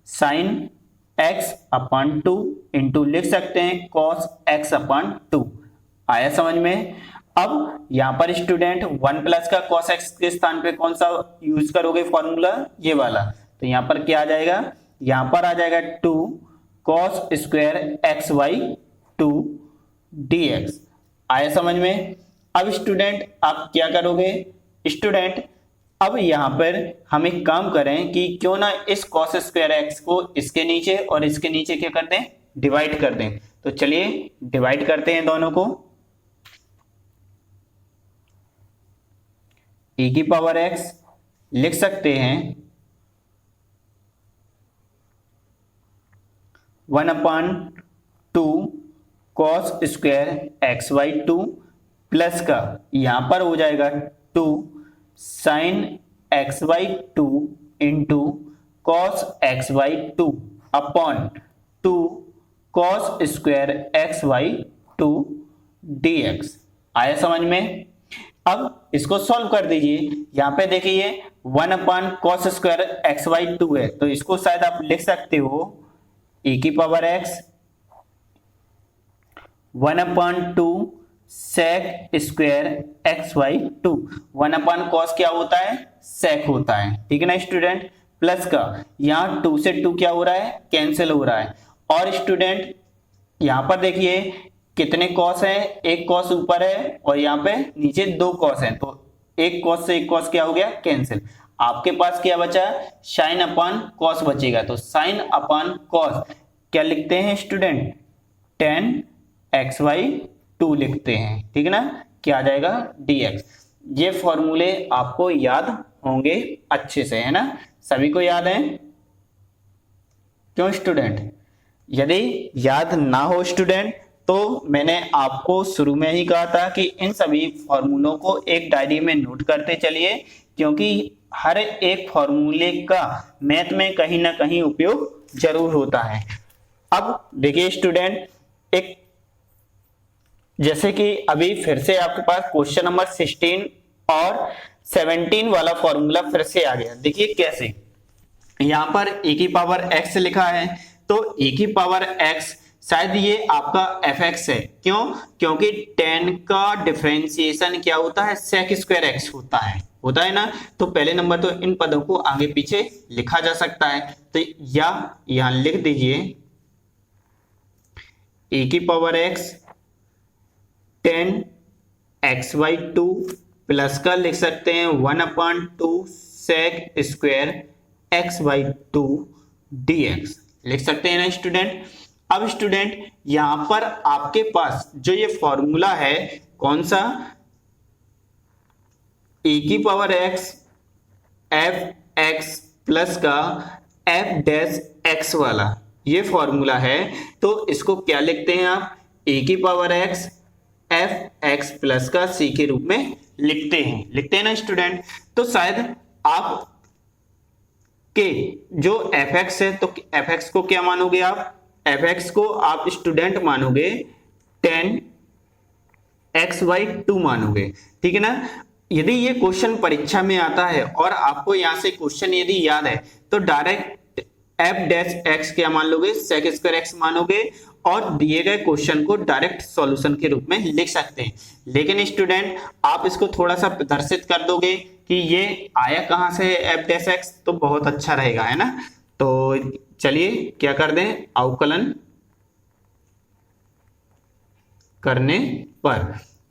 साइन x अपॉन 2 इंटू लिख सकते हैं cos x अपॉन 2। आया समझ में। अब यहाँ पर स्टूडेंट 1 प्लस का cos x के स्थान पे कौन सा यूज करोगे फॉर्मूला, ये वाला। तो यहाँ पर क्या आ जाएगा, यहाँ पर आ जाएगा 2 cos square x by 2 dx। आया समझ में। अब स्टूडेंट आप क्या करोगे, स्टूडेंट अब यहाँ पर हम एक काम करें कि क्यों ना इस cos स्क्वायर एक्स को इसके नीचे और इसके नीचे क्या कर दें, डिवाइड कर दें। तो चलिए डिवाइड करते हैं दोनों को। e की पावर x लिख सकते हैं 1/2 cos square x by 2 plus का यहां पर हो जाएगा 2 sine x by 2 into cos x by 2 upon 2 cos square x by 2 dx। आया समझ में। अब इसको सॉल्व कर दीजिए। यहाँ पे देखिए 1/cos स्क्वायर एक्स वाई 2 है, तो इसको शायद आप लिख सकते हो e की power x 1/2 sec square x by 2। 1/cos क्या होता है, sec होता है, ठीक है ना स्टूडेंट। प्लस का यहाँ 2 से 2 क्या हो रहा है, कैंसिल हो रहा है। और स्टूडेंट यहाँ पर देखिए कितने कॉस हैं, एक कॉस ऊपर है और यहाँ पे नीचे 2 कॉस हैं, तो एक कॉस से एक कॉस क्या हो गया, कैंसिल। आपके पास क्या बचा, साइन अपॉन कॉस बचेगा। तो साइन अपॉन कॉस क्या लिखते हैं स्टूडेंट, tan एक्स वाई 2 लिखते हैं, ठीक है ना। क्या आ जाएगा dx। ये फॉर्मूले आपको याद होंगे अच्छे से, है ना, सभी को याद है। क्यों स्टूडेंट, यदि याद ना हो स्टूडेंट तो मैंने आपको शुरू में ही कहा था कि इन सभी फॉर्मूलों को एक डायरी में नोट करते चलिए, क्योंकि हर एक फॉर्मूले का मैथ में कहीं ना कहीं उपयोग जरूर होता है। अब देखिए स्टूडेंट, एक जैसे कि अभी फिर से आपके पास क्वेश्चन नंबर 16 और 17 वाला फॉर्मूला फिर से आ गया। देखिए कैसे, यहां पर e की पावर x लिखा है, तो e की पावर x शायद ये आपका fx है। क्यों, क्योंकि tan का डिफरेंशिएशन क्या होता है, sec स्क्वायर x होता है ना। तो पहले नंबर तो इन पदों को आगे पीछे लिखा जा सकता है, तो या यहां लिख दीजिए e की power x tan x by 2 plus का लिख सकते हैं 1/2 sec square x by 2 dx लिख सकते हैं ना स्टूडेंट। अब स्टूडेंट यहां पर आपके पास जो ये फॉर्मूला है कौन सा, e की power x f x plus का एफ डैश एक्स वाला ये फॉर्मूला है। तो इसको क्या लिखते हैं आप, e की power x f x plus का c के रूप में लिखते हैं ना स्टूडेंट। तो शायद आप के जो fx है, तो fx को क्या मानोगे आप, fx को आप स्टूडेंट मानोगे tan एक्स वाई 2 मानोगे, ठीक है ना। यदि ये क्वेश्चन परीक्षा में आता है और आपको यहां से क्वेश्चन यदि याद है तो डायरेक्ट एफ डैश एक्स क्या मान लोगे, सेक स्क्वायर एक्स मानोगे और दिए गए क्वेश्चन को डायरेक्ट सॉल्यूशन के रूप में लिख सकते हैं। लेकिन स्टूडेंट आप इसको थोड़ा सा प्रदर्शित कर दोगे कि ये आया कहां से है एफ डैश एक्स, तो बहुत अच्छा रहेगा, है ना। तो चलिए क्या कर दें, अवकलन करने पर,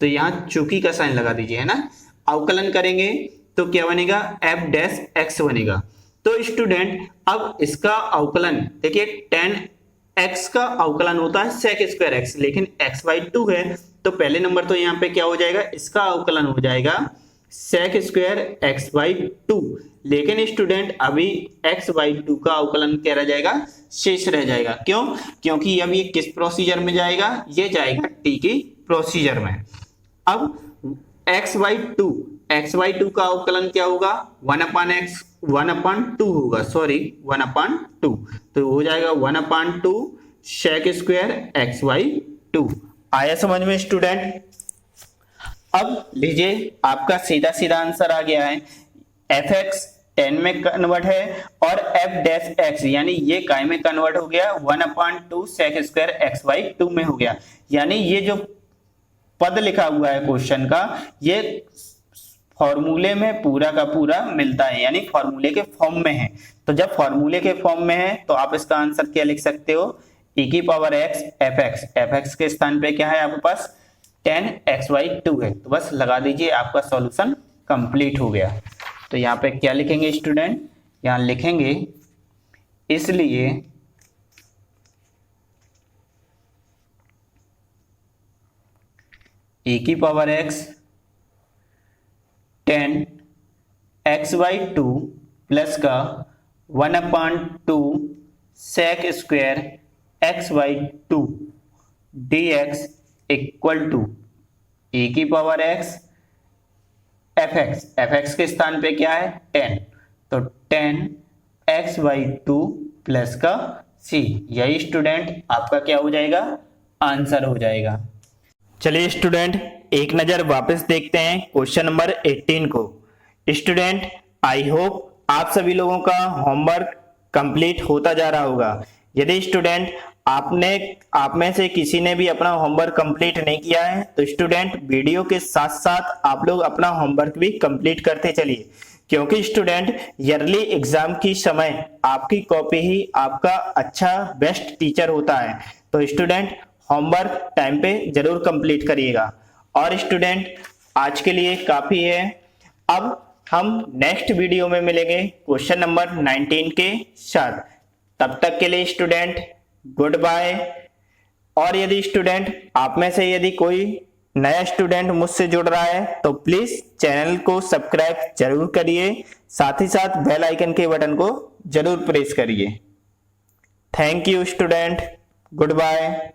तो यहां चूकी का साइन लगा दीजिए, है ना। अवकलन करेंगे तो क्या बनेगा, एफ डैश एक्स बनेगा। तो स्टूडेंट अब इसका अवकलन देखिए, 10x का अवकलन होता है sec स्क्वायर एक्स, लेकिन x/2 है तो पहले नंबर तो यहाँ पे क्या हो जाएगा, इसका अवकलन हो जाएगा sec स्क्वायर x/2। लेकिन स्टूडेंट अभी x/2 का अवकलन क्या रह जाएगा, शेष रह जाएगा। क्यों, क्योंकि अब ये किस प्रोसीजर में जाएगा, ये जाएगा t की प्रोसीजर में। अब x/2 का अवकलन क्या होगा, 1/2 होगा, सॉरी 1/2, तो हो जाएगा 1/2 sec स्क्वायर x/2। आया समझ में स्टूडेंट। अब लीजिए आपका सीधा सीधा आंसर आ गया है, fx 10 में कन्वर्ट है और f डैश x यानी ये काय में कन्वर्ट हो गया, 1/2 sec स्क्वायर x/2 में हो गया। यानी ये जो पद लिखा हुआ है क्वेश्चन का, ये फॉर्मूले में पूरा का पूरा मिलता है, यानी फॉर्मूले के फॉर्म में है। तो जब फॉर्मूले के फॉर्म में है तो आप इसका आंसर क्या लिख सकते हो, e⁻x fx के स्थान पे क्या है आपके पास 10x/2 है, तो बस लगा दीजिए, आपका सॉल्यूशन कंप्लीट हो गया। तो यहाँ पे क्या लिखेंगे स्टूडेंट, यहाँ लिखेंगे इसलिए e⁻x 10x/2 प्लस का 1/2 sec square x/2 dx equal to e⁻x fx के स्थान पे क्या है 10, तो 10x/2 प्लस का c, यही स्टूडेंट आपका क्या हो जाएगा, आंसर हो जाएगा। चलिए स्टूडेंट एक नजर वापस देखते हैं क्वेश्चन नंबर 18 को। स्टूडेंट आई होप आप सभी लोगों का होमवर्क कंप्लीट होता जा रहा होगा। यदि स्टूडेंट आप में से किसी ने भी अपना होमवर्क कंप्लीट नहीं किया है तो स्टूडेंट वीडियो के साथ साथ आप लोग अपना होमवर्क भी कंप्लीट करते चलिए, क्योंकि स्टूडेंट ईयरली एग्जाम की समय आपकी कॉपी ही आपका अच्छा बेस्ट टीचर होता है। तो स्टूडेंट होमवर्क टाइम पे जरूर कंप्लीट करिएगा। और स्टूडेंट आज के लिए काफी है, अब हम नेक्स्ट वीडियो में मिलेंगे क्वेश्चन नंबर 19 के साथ। तब तक के लिए स्टूडेंट गुड बाय। और यदि स्टूडेंट आप में से यदि कोई नया स्टूडेंट मुझसे जुड़ रहा है तो प्लीज चैनल को सब्सक्राइब जरूर करिए, साथ ही साथ बेल आइकन के बटन को जरूर प्रेस करिए। Thank you student, good bye.